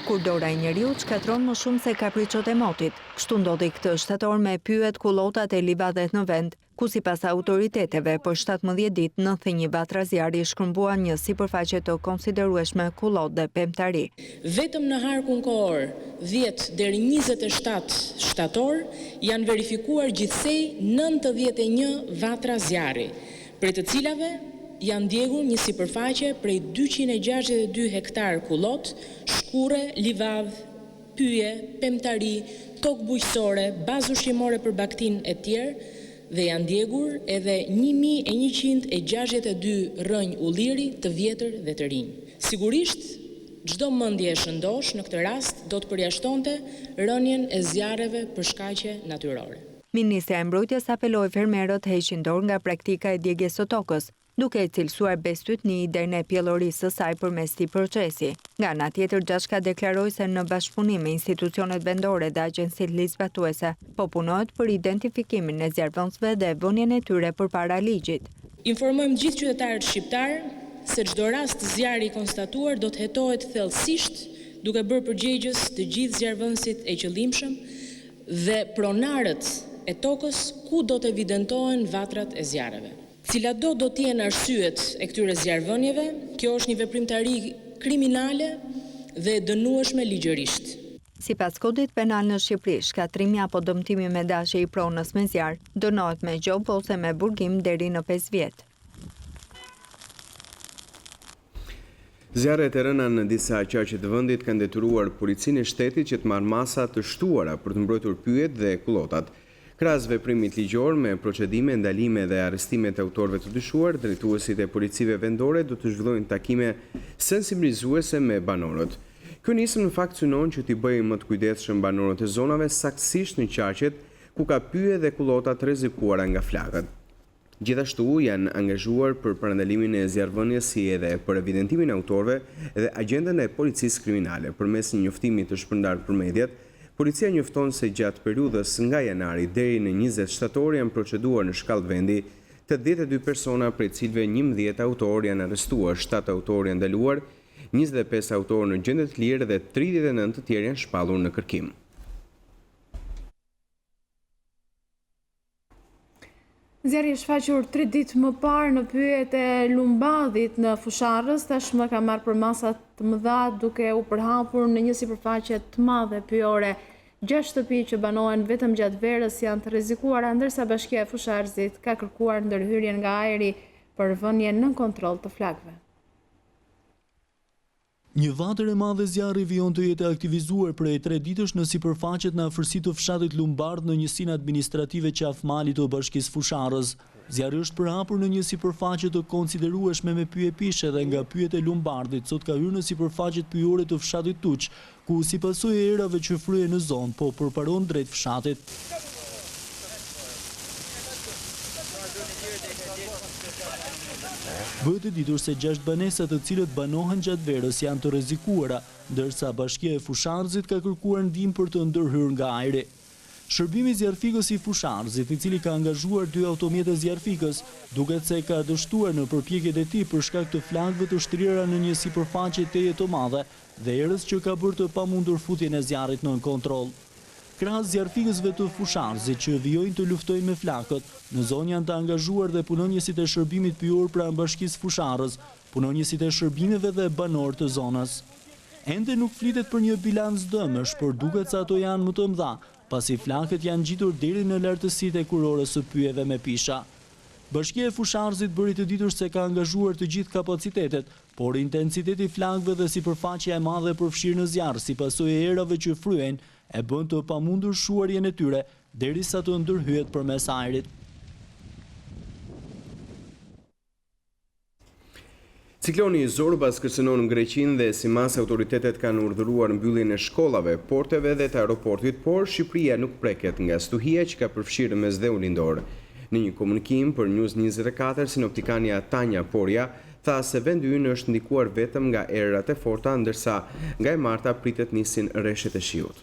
Kur dora e njeriut shkatron më shumë se kapriçot e motit. Kështu ndodhi këtë shtator me pyet kullotat e livadhet në vend, ku sipas autoriteteve për 17 ditë 91 vatra zjarri shkëmbuan një sipërfaqe të konsiderueshme kullot dhe pemtari. Vetëm në harkun kohor 10 deri 27 shtator janë verifikuar gjithsej 91 vatra zjarri, prej të cilave janë ndjegur një sipërfaqe prej 262 hektar kullot, shkure, livadh, pyje, pemtari, tokë bujqësore, bazë ushqimore për baktin e tjerë dhe janë ndjegur edhe 1162 rrënjë ulliri të vjetër dhe të rinj. Sigurisht, çdo mendje e shëndosh në këtë rast do të përjashtonte rënien e zjarreve për shkaqe natyrore. Ministra e Mbrojtjes apeloi fermerët heqin dorë nga praktika e djegjes së tokës, duke e cilësuar bestytni i idejnë e pjellorisë së saj përmes këtij procesi. Nga ana tjetër, Gjashka deklaroi se në bashkëpunim me institucionet vendore dhe agjencitë ligjzbatuese, po punohet për identifikimin e zjarrvënësve dhe vënien e tyre përpara ligjit. Informojmë gjithë qytetarët shqiptar se çdo rast zjarri i konstatuar do të hetohet thellësisht, duke bërë përgjegjës të gjithë zjarrvënësit e qëllimshëm dhe pronarët e tokës ku do të evidentohen vatrat e zjarreve. Cilado do t'jenë arsyet e këtyre zjarrvënieve, kjo është një veprimtari kriminale dhe dënueshme ligjërisht. Sipas kodit penal në Shqipëri, shkatrimi apo dëmtimi me dashje i pronës me zjarr dënohet me gjop ose me burgim deri në 5 vjet. Zjarret e rëna në disa qaqe të vendit kanë detyruar policinë e shtetit që të marrë masa të shtuara për të mbrojtur pyjet dhe kullotat. Krahas veprimit ligjor me procedime, ndalime dhe arrestime të autorëve të dyshuar, drejtuesit e policive vendore do të zhvillojnë takime sensibilizuese me banorët. Ky nisëm në fakt synon që t'i bëjë më të kujdesshëm banorët e zonave saktësisht në qaqet ku ka pyje dhe kullota të rrezikuara nga flakët. Gjithashtu janë angazhuar për parandalimin e zjarrvënies si edhe për evidentimin e autorëve dhe agjendën e policisë kriminale. Përmes një njoftimi të shpërndarë për mediat, policia njofton se gjatë periudhës nga janari deri në 20 shtator janë proceduar në shkallë vendi 82 persona, prej cilëve 11 autor janë arrestuar, 7 autor janë ndaluar, 25 autor në gjendje të lirë dhe 39 të tjerë janë shpallur në kërkim. Zjarri është shfaqur 3 ditë më parë në pyjet e Lumbadhit në Fusharrës, tashmë ka marrë për masa të mëdha duke u përhapur në një sipërfaqe të madhe pyjore. 6 shtëpi që banohen vetëm gjatë verës janë të rrezikuara, ndërsa Bashkia e Fusharësit ka kërkuar ndërhyrjen nga ajri për vënien nën kontroll të flakëve. Një vatër e madhe zjarri vijon të jetë aktivizuar prej 3 ditësh në sipërfaqet në afërsi të fshatit Lumbardh në njësinë administrative Qafmali të Bashkisë Fusharrës. Zjarri është përhapur në një sipërfaqe të konsiderueshme me pyje pishe dhe nga pyjet e Lumbardhit sot ka hyrë në sipërfaqet pyjore të fshatit Tuq, ku si pasojë e erave që fryen në zonë, po përparon drejt fshatit. Bëhet e ditur se 6 banesat të cilët banohen gjatë verës janë të rrezikuara, ndërsa Bashkia e Fusharësit ka kërkuar ndihmë për të ndërhyrë nga ajri. Shërbimi zjarfikës i Fusharësit, i cili ka angazhuar 2 automjete zjarfikës, duket se ka dështuar në përpjekjet e tij për shkak të flakëve të shtrira në një sipërfaqe teje të madhe dhe erës që ka bërë të pamundur futjen e zjarrit nën kontroll. Krahas zjarfikësve të Fusharësit që vijojnë të luftojnë me flakët, në zonë janë të angazhuar dhe punonjësit e shërbimit pyjor pranë Bashkisë Fusharrës, punonjësit e shërbimeve dhe banorë të zonës. Ende nuk flitet për një bilans dëmësh, por duket se ato janë më të mëdha, pasi flakët janë gjitur deri në lartësitë e kurorës së pyjeve me pisha. Bashkia e Fusharzit bëri të ditur se ka angazhuar të gjithë kapacitetet, por intensiteti i flakëve dhe sipërfaqja e madhe e përfshirë në zjarr si pasojë e erave që fryen e bën të pamundur shuarjen e tyre derisa të ndërhyet përmes ajrit. Cikloni Zorbas kërcënon Greqinë dhe simas autoritetet kanë urdhëruar mbylljen e shkollave, porteve dhe të aeroportit, por Shqipëria nuk preket nga stuhia që ka përfshirë mes dhe ulindor. Në një komunikim për News24, sinoptikania Tanja Porja tha se vendi ynë është ndikuar vetëm nga errat e forta, ndërsa nga e marta pritet nisin rreshtet e shiut.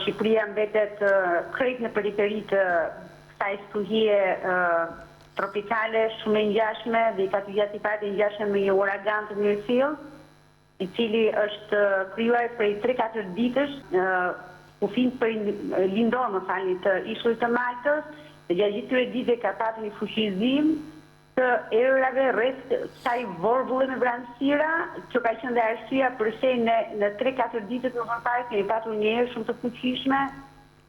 Shqipëria mbetet krejt në periferi të kësaj stuhie tropikale shumë e ngjashme dhe i ka të gjatë i parë të ngjashme me një uragan të mirësill, i cili është krijuar prej 3-4 ditësh kufin për lindor, më falni, të ishullit të Maltës, dhe gjatë gjithë këtyre ditëve ka pasur një fuqizim të erave rreth kësaj vorbulle me vranësira, që ka qenë dhe arsyeja pse në 3-4 ditët më parë kemi pasur një erë shumë të fuqishme,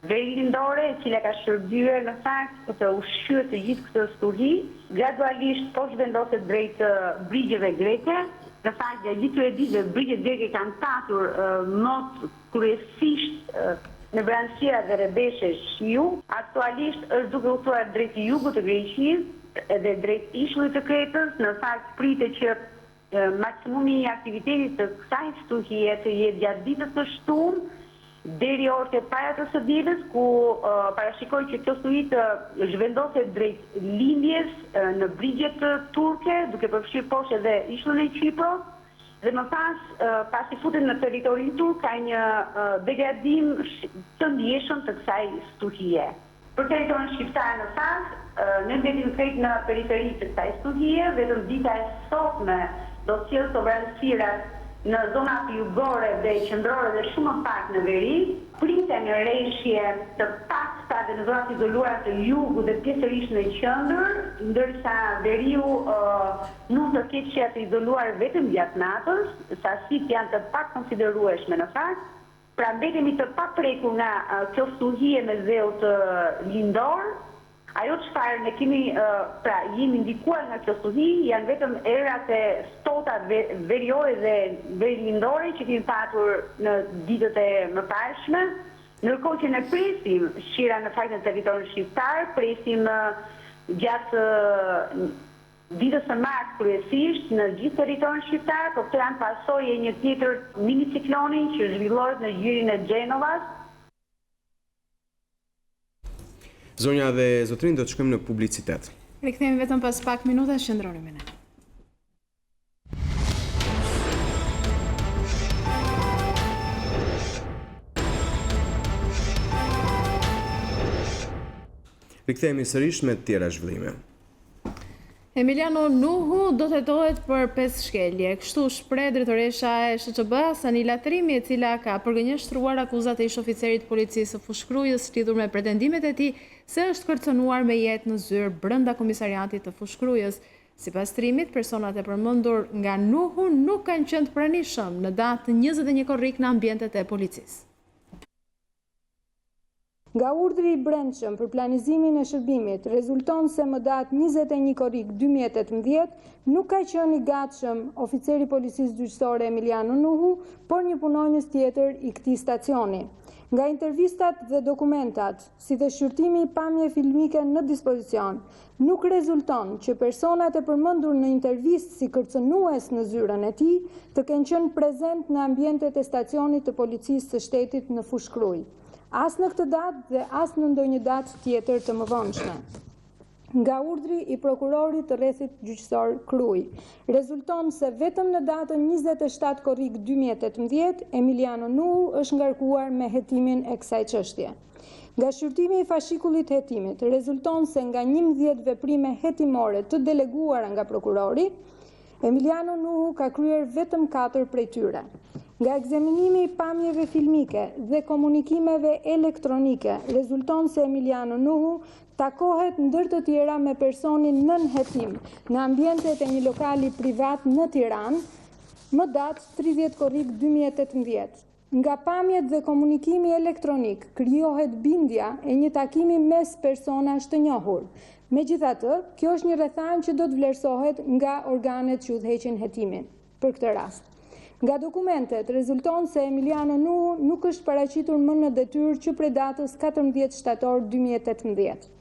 veri lindore, e cila ka shërbyer në fakt për të ushqyer të gjithë këtë stuhi, gradualisht po zhvendoset drejt brigjeve greke. Në fakt, gjatë gjithë këtyre ditëve brigjet greke kanë pasur mot kryesisht në vranësira dhe rrebeshe shiu. Aktualisht është duke u thuar drejt jugut të Greqisë edhe drejt ishullit të Kretës. Në fakt pritet që maksimumi i aktivitetit të kësaj stuhie të jetë gjatë ditës së shtunë deri orët e para të së ditës, ku parashikoj që kjo stuhi të zhvendoset drejt lindjes në brigjet turke, duke përfshirë poshtë edhe ishullin e Qipros, dhe më pas i futet në territorin turk, ka një degradim të ndjeshëm të kësaj stuhie. Për territorin shqiptar në fakt, ne mbetim krejt në periferi të kësaj stuhie, vetëm dita e sotme do të sjellë sovranësirat në zonat jugore dhe qendrore dhe shumë më pak në veri, priten rreshje të pakta dhe në zonat izoluara të jugut dhe pjesërisht në qendër, ndërsa veriu nuk do ketë që të izoluar vetëm gjatë natës, sasitë janë të pak konsiderueshme në fakt. Pra mbetemi të paprekur nga kjo stuhie me dheu të lindor. Ajo çfarë ne kemi jemi ndikuar nga kjo stuhi janë vetëm erat e stota veriore dhe verilindore që kemi patur në ditët e mëparshme, ndërkohë që ne presim shira në fakt në territorin shqiptar, presim gjatë ditës së martë kryesisht në gjithë territorin shqiptar, por këto janë pasojë e një tjetër minicikloni që zhvillohet në gjirin e Gjenovas. Zonja dhe zotrin, do të shkojmë në publicitet. Rikthehemi vetëm pas pak minuta, qëndroni me ne. Rikthehemi sërish me të tjera zhvillime. Emiliano Nuhu do të hetohet për 5 shkelje. Kështu shpreh drejtoresha e SHQB-s Anila Trimi, e cila ka përgënjeshtruar akuzat e ish oficerit policisë së Fushkrujës lidhur me pretendimet e tij se është kërcënuar me jetë në zyrë brenda komisariatit të Fushkrujës. Sipas Trimit, personat e përmendur nga Nuhu nuk kanë qenë të pranishëm në datë 21 korrik në ambientet e policisë. Nga urdhri i brendshëm për planizimin e shërbimit, rezulton se më datë 21 korrik 2018 nuk ka qenë i gatshëm oficeri policisë gjyqësore Emiliano Nuhu, por një punonjës tjetër i këtij stacioni. Nga intervistat dhe dokumentat, si dhe shqyrtimi i pamje filmike në dispozicion, nuk rezulton që personat e përmendur në intervistë si kërcënues në zyrën e tij të kenë qenë prezent në ambientet e stacionit të policisë së shtetit në Fushkruj, as në këtë datë dhe as në ndonjë datë tjetër të mëvonshme. Nga urdhri i prokurorit të rrethit gjyqësor Kruj, rezulton se vetëm në datën 27 korrik 2018, Emiliano Nuhu është ngarkuar me hetimin e kësaj çështje. Nga shqyrtimi i fashikullit hetimit, rezulton se nga 11 veprime hetimore të deleguara nga prokurori, Emiliano Nuhu ka kryer vetëm 4 prej tyre. Nga ekzaminimi i pamjeve filmike dhe komunikimeve elektronike, rezulton se Emiliano Nuhu takohet ndër të tjera me personin nën hetim në ambientet e një lokali privat në Tiranë, më datë 30 korrik 2018. Nga pamjet dhe komunikimi elektronik krijohet bindja e një takimi mes personash të njohur. Megjithatë, kjo është një rrethanë që do të vlerësohet nga organet që udhëheqin hetimin për këtë rast. Nga dokumentet rezulton se Emiliano Nuhu nuk është paraqitur më në detyrë që prej datës 14 shtator 2018.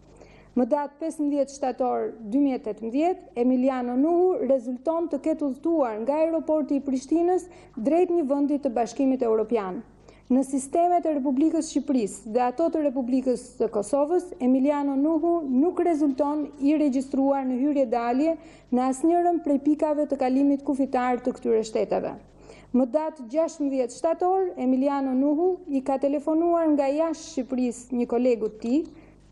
Më datë 15 shtator 2018, Emiliano Nuhu rezulton të ketë udhëtuar nga aeroporti i Prishtinës drejt një vendi të Bashkimit Evropian. Në sistemet e Republikës Shqipërisë dhe ato të Republikës së Kosovës, Emiliano Nuhu nuk rezulton i regjistruar në hyrje-dalje në asnjërin prej pikave të kalimit kufitar të këtyre shteteve. Më datë 16 shtator, Emiliano Nuhu i ka telefonuar nga jashtë Shqipërisë një kolegu të tij,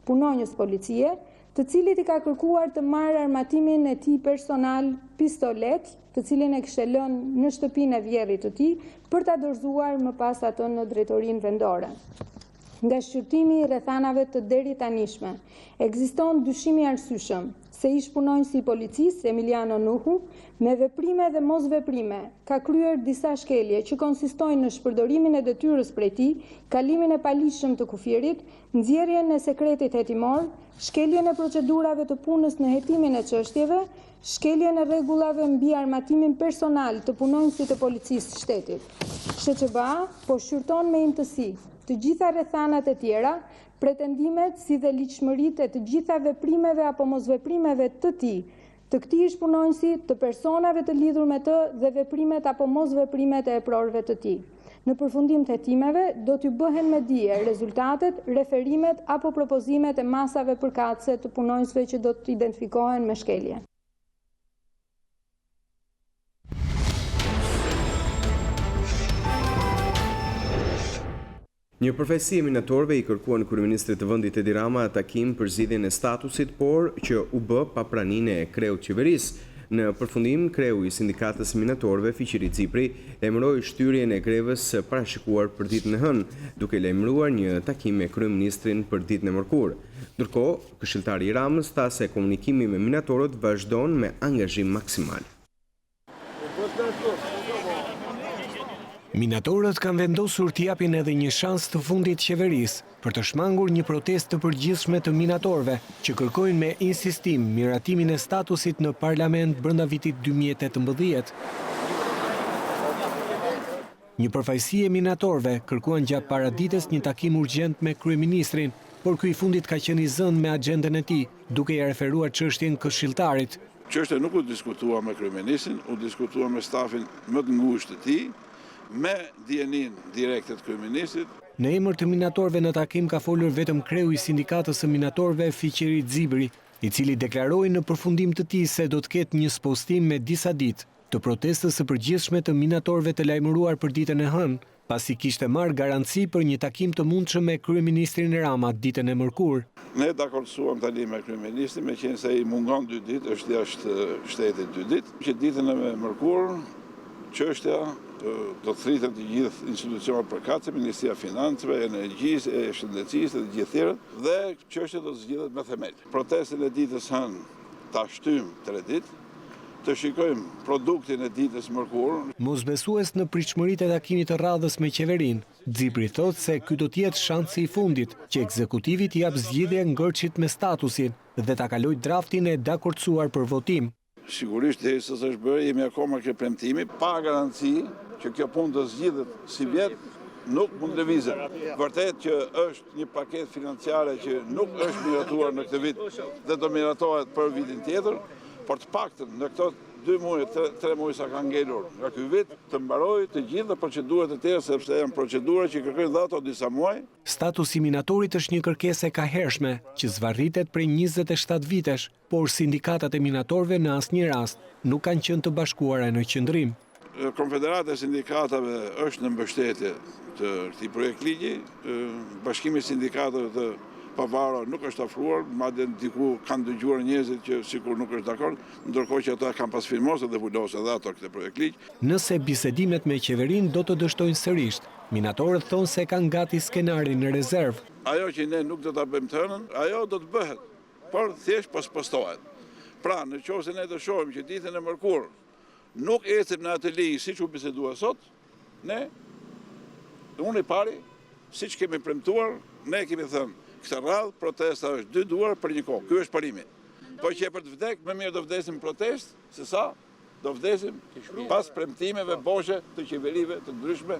punonjës policie, të cilit i ka kërkuar të marrë armatimin e tij personal, pistolet, të cilin e kishte lënë në shtëpinë e vjerrit të tij, për ta dorëzuar më pas atë në drejtorinë vendore. Nga shqyrtimi i rrethanave të deri tanishme, ekziston dyshimi i arsyeshëm se ish punonjësi i policisë Emiliano Nuhu me veprime dhe mosveprime ka kryer disa shkelje që konsistojnë në shpërdorimin e detyrës prej tij, kalimin e paligjshëm të kufirit, nxjerrjen e sekretit hetimor, shkeljen e procedurave të punës në hetimin e çështjeve, shkeljen e rregullave mbi armatimin personal të punonjësit të policisë së shtetit. SHQBA po shqyrton me imtësi të gjitha rrethanat e tjera, pretendimet si dhe ligjshmëritë e të gjitha veprimeve apo mosveprimeve të tij, të këtij ish punonjësi, të personave të lidhur me të dhe veprimet apo mosveprimet e eprorëve të tij. Në përfundim të hetimeve do t'ju bëhen me dije rezultatet, referimet apo propozimet e masave përkatëse të punonjësve që do të identifikohen me shkelje. Një përfaqësi e minatorëve i kërkuan kryeministrit të vendit Edi Rama takim për zgjidhjen e statusit, por që u bë pa praninë e kreut qeverisë. Në përfundim, kreu i sindikatës minatorëve Fiqiri Cipri emëroi shtyrjen e grevës së parashikuar për ditën e hënë, duke lajmëruar një takim me kryeministrin për ditën e mërkurë. Ndërkohë, këshilltari i Ramës tha se komunikimi me minatorët vazhdon me angazhim maksimal. Minatorët kanë vendosur të japin edhe një shans të fundit qeverisë për të shmangur një protestë të përgjithshme të minatorëve që kërkojnë me insistim miratimin e statusit në parlament brenda vitit 2018. Një përfaqësi e minatorëve kërkuan gjatë paradites një takim urgjent me kryeministrin, por ky i fundit ka qenë i zënë me agjendën e tij, duke i referuar çështjen këshilltarit. Çështja nuk u diskutua me kryeministrin, u diskutua me stafin më të ngushtë të tij, me dijenin direkte të kryeministrit. Në emër të minatorëve në takim ka folur vetëm kreu i sindikatës së minatorëve Fiqiri Cipri, i cili deklaroi në përfundim të tij se do të ketë një spostim me disa ditë të protestës së përgjithshme të minatorëve të lajmëruar për ditën e hënë, pasi kishte marrë garanci për një takim të mundshëm me kryeministrin Rama ditën e mërkurë. Ne dakordsuam tani me kryeministrin, meqenëse se i mungon 2 ditë, është jashtë shtetit 2 ditë, që ditën e mërkurë çështja do të thritën të gjithë institucionet përkatëse, Ministria e Financave, Energjisë, e Shëndetësisë dhe gjithë tjerët, dhe çështja do të zgjidhet me themel. Protestën e ditës hënë ta shtym 3 ditë, të shikojmë produktin e ditës mërkurë. Mosbesues në pritshmëritë e takimit të radhës me qeverinë, Cipri thotë se ky do të jetë shansi i fundit që ekzekutivi t'i jap zgjidhje ngërçit me statusin dhe ta kalojë draftin e dakordsuar për votim. Sigurisht derisa është bërë, jemi akoma ke premtimi, pa garanci që kjo punë të zgjidhet si vjet, nuk mund lëvizet. Vërtet që është një paketë financiare që nuk është miratuar në këtë vit dhe do miratohet për vitin tjetër, por të paktën në këto 2 muaj, 3 muaj sa ka ngelur nga ky vit, të mbarojë të gjitha procedurat e tjera, sepse janë procedura që kërkojnë dhe ato disa muaj. Statusi minatorit është një kërkesë e kahershme që zvarritet prej 27 vitesh, por sindikatat e minatorëve në asnjë rast nuk kanë qenë të bashkuara në qendrim. Konfederata e sindikatave është në mbështetje të këtij projekt ligji, Bashkimi i sindikatave të pavarur nuk është ofruar, madje diku kanë dëgjuar njerëzit që sikur nuk është dakord, ndërkohë që ata kanë pas firmosur dhe vulosur edhe ato këtë projekt ligj. Nëse bisedimet me qeverinë do të dështojnë sërish, minatorët thonë se kanë gati skenarin në rezervë. Ajo që ne nuk do ta bëjmë të hënën, ajo do të bëhet, por thjesht pospostohet. Pra, nëse ne të shohim që ditën e mërkurë nuk ecim në atë ligj siç u bisedua sot, ne unë i pari, si që kemi premtuar, ne kemi thënë, këtë radhë protesta është 2 duar për një kohë. Ky është parimi. Po që e për të vdek, më mirë do vdesim protest, se sa do vdesim pas premtimeve boshe të qeverive të ndryshme.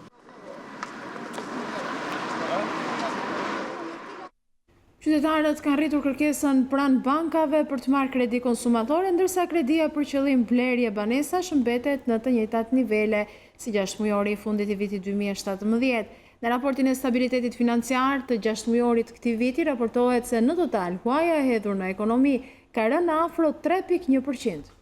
Qytetarët kanë rritur kërkesën pranë bankave për të marrë kredi konsumatore, ndërsa kredia për qëllim blerje banesash mbetet në të njëjtat nivele si 6 mujori i fundit i vitit 2017. Në raportin e stabilitetit financiar të 6 mujorit këtij viti raportohet se në total huaja e hedhur në ekonomi ka rënë afro 3.1%.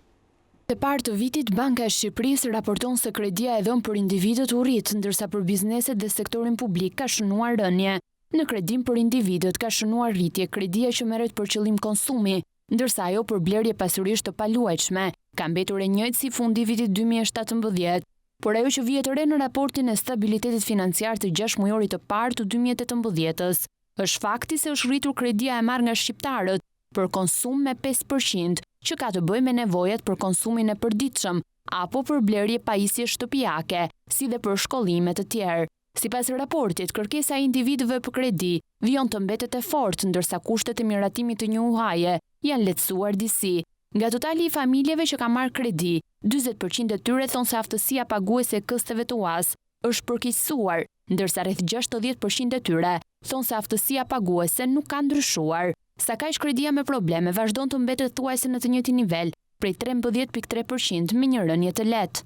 Të parë të vitit, Banka e Shqipërisë raporton se kredia e dhënë për individët u rrit, ndërsa për bizneset dhe sektorin publik ka shënuar rënje. Në kredim për individët ka shënuar rritje kredia që merret për qëllim konsumi, ndërsa ajo për blerje pasurish të paluajtshme ka mbetur e njëjtë si fundi i vitit 2017. Por ajo që vihet re në raportin e stabilitetit financiar të 6 mujorit të parë të 2018-s është fakti se është rritur kredia e marrë nga shqiptarët për konsum me 5%, që ka të bëjë me nevojat për konsumin e përditshëm apo për blerje pajisje shtëpiake, si dhe për shkollime të tjerë. Sipas raportit, kërkesa e individëve për kredi vijon të mbetet e fortë, ndërsa kushtet e miratimit të një huaje janë lehtësuar disi. Nga totali i familjeve që ka marrë kredi, 40% e tyre thonë se aftësia paguese e kësteve të UAS është përkeqësuar, ndërsa rreth 60% e tyre thonë se aftësia paguese nuk ka ndryshuar. Sa kaq kredia me probleme vazhdon të mbetet thuajse në të njëjtin nivel, prej 13.3% me një rënje të lehtë.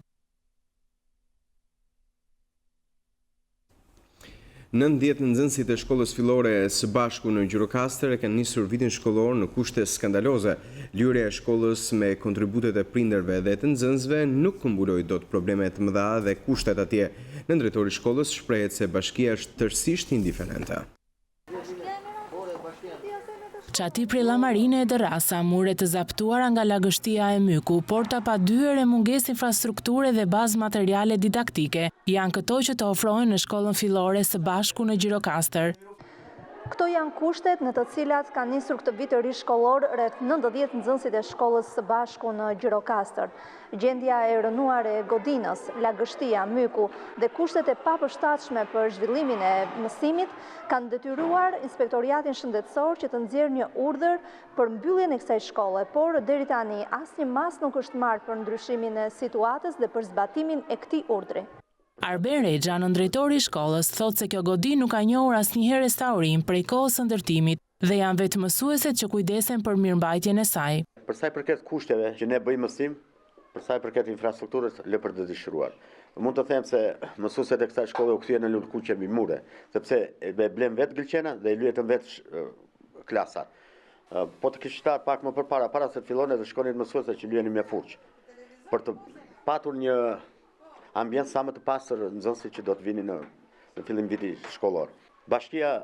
90 nxënësit e shkollës fillore së bashku në Gjirokastër kanë nisur vitin shkollor në kushte skandaloze. Lyrja e shkollës me kontributet e prindërve dhe të nxënësve nuk mbuloi dot probleme të mëdha dhe kushtet atje. Në drejtori i shkollës shprehet se bashkia është tërësisht indiferente. Qati prej Llamarine e Dërrasa, mure të zaptuara nga lagështia e Myku, porta pa dyer e mungesë infrastrukture dhe bazë materiale didaktike, janë këto që të ofrohen në shkollën fillore së bashku në Gjirokastër. Këto janë kushtet në të cilat ka nisur këtë vit të ri shkollor rreth 90 nxënësit e shkollës së bashku në Gjirokastër. Gjendja e rënuar e godinës, lagështia, Myku dhe kushtet e papërshtatshme për zhvillimin e mësimit kanë detyruar Inspektoriatin Shëndetësor që të nxjerrë një urdhër për mbylljen e kësaj shkolle, por deri tani asnjë mas nuk është marrë për ndryshimin e situatës dhe për zbatimin e këtij urdhri. Arben Rexha, nëndrejtori i shkollës, thotë se kjo godinë nuk ka njohur asnjëherë restaurim prej kohës së ndërtimit dhe janë vetë mësueset që kujdesen për mirëmbajtjen e saj. Për sa i përket kushteve që ne bëjmë mësim, për sa i përket infrastrukturës, lë për të dëshiruar. Mund të them se mësueset e kësaj shkolle u kthyen në lutkuqe mbi mure, sepse e blem vetë gëlqena dhe i lyetën vetë klasa. Po të kishte pak më përpara, para se të fillonin të shkonin mësueset që lyenin me furç, për të patur një ambient sa më të pastër nxënësit që do të vinin në fillim viti shkollor. Bashkia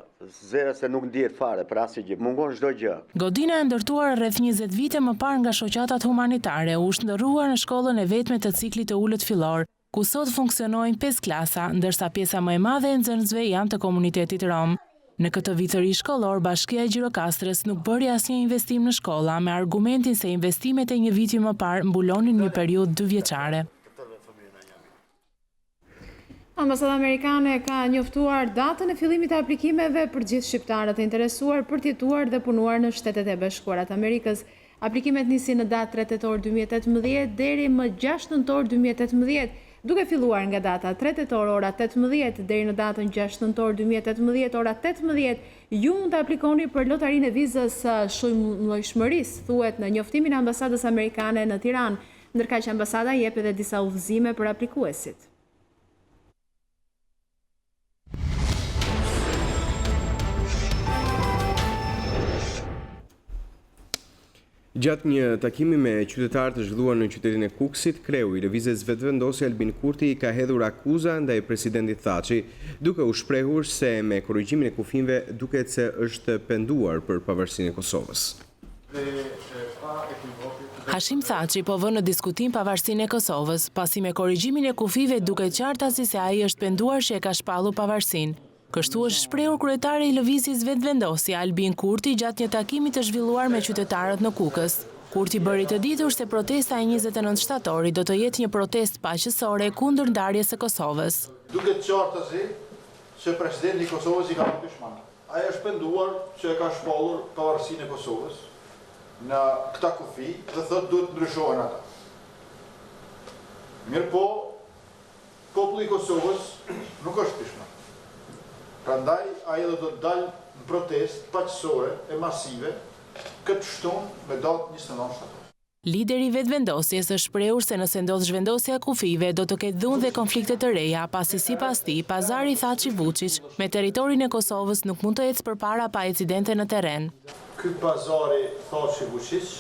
zero se nuk ndihet fare për asnjë gjë, mungon çdo gjë. Godina e ndërtuar rreth 20 vite më parë nga shoqatat humanitare u shndërruar në shkollën e vetme të ciklit të ulët fillor, ku sot funksionojnë 5 klasa, ndërsa pjesa më e madhe e nxënësve janë të komunitetit rom. Në këtë vit të ri shkollor, Bashkia e Gjirokastrës nuk bëri asnjë investim në shkolla me argumentin se investimet e një viti më parë mbulonin një periudhë 2 vjeçare. Ambasada Amerikane ka njoftuar datën e fillimit të aplikimeve për gjithë shqiptarët e interesuar për të jetuar dhe punuar në Shtetet e Bashkuara të Amerikës. Aplikimet nisin në datë 3 tetor 2018 deri më 6 nëntor 2018, duke filluar nga data 3 tetor ora 18 deri në datën 6 nëntor 2018 ora 18. Ju mund të aplikoni për lotarinë e vizës shumëllojshmërisë, thuhet në njoftimin e Ambasadës Amerikane në Tiranë, ndërkaq që ambasada jep edhe disa udhëzime për aplikuesit. Gjatë një takimi me qytetarë të zhvilluar në qytetin e Kukësit, kreu i lëvizjes vetëvendosi Albin Kurti ka hedhur akuza ndaj presidentit Thaçi, duke u shprehur se me korrigjimin e kufive duket se është penduar për pavarësinë e Kosovës. Hashim Thaçi po vë në diskutim pavarësinë e Kosovës, pasi me korrigjimin e kufive duket qartasi se ai është penduar që e ka shpallur pavarësinë. Kështu është shprehur kryetari i lëvizjes vetëvendosi Albin Kurti gjatë një takimi të zhvilluar me qytetarët në Kukës. Kurti bëri të ditur se protesta e 29 shtatorit do të jetë një protestë paqësore kundër ndarjes së Kosovës. Duket qartësi që presidenti i Kosovës i ka bërë pishman. Ai është penduar që e ka shpallur pavarësinë e Kosovës në këta kufi dhe thotë duhet të ndryshohen ata. Mirë po, populli i Kosovës nuk është pishman. Prandaj ai edhe do të dalë në protestë paqësore e masive këtë shtunë me datë 29 shtator. Lideri vetëvendosjes është shprehur se nëse ndodh zhvendosja e kufive do të ketë dhunë dhe konflikte të reja, pasi sipas tij pazari Thaçi Vučić me territorin e Kosovës nuk mund të ecë përpara pa incidente në terren. Ky pazari Thaçi Vučić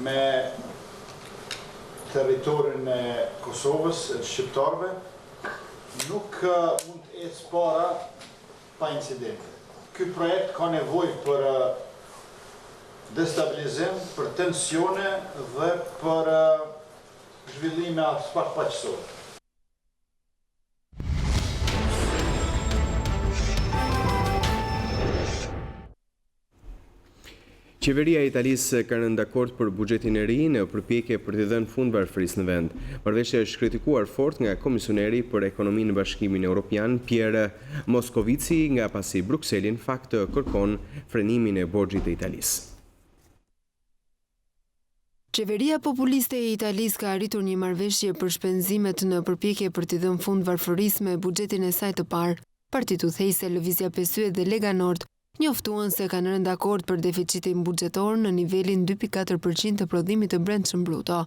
me territorin e Kosovës e të shqiptarëve nuk mund të ecë para pa incidente. Ky projekt ka nevojë për destabilizim, për tensione dhe për zhvillime pak paqësore. Qeveria e Italisë ka rënë dakord për buxhetin e ri në përpjekje për t'i dhënë fund varfërisë në vend. Marrëveshja është kritikuar fort nga komisioneri për ekonominë në Bashkimin Evropian, Pierre Moscovici, nga pasi Brukseli në fakt kërkon frenimin e borxhit të Italisë. Qeveria populiste e Italisë ka arritur një marrëveshje për shpenzimet në përpjekje për t'i dhënë fund varfërisë me buxhetin e saj të parë. Partitë udhëheqëse Lëvizja Pesye dhe Lega Nord njoftuan se kanë rënë dakord për deficitin buxhetor në nivelin 2.4% të prodhimit të brendshëm bruto.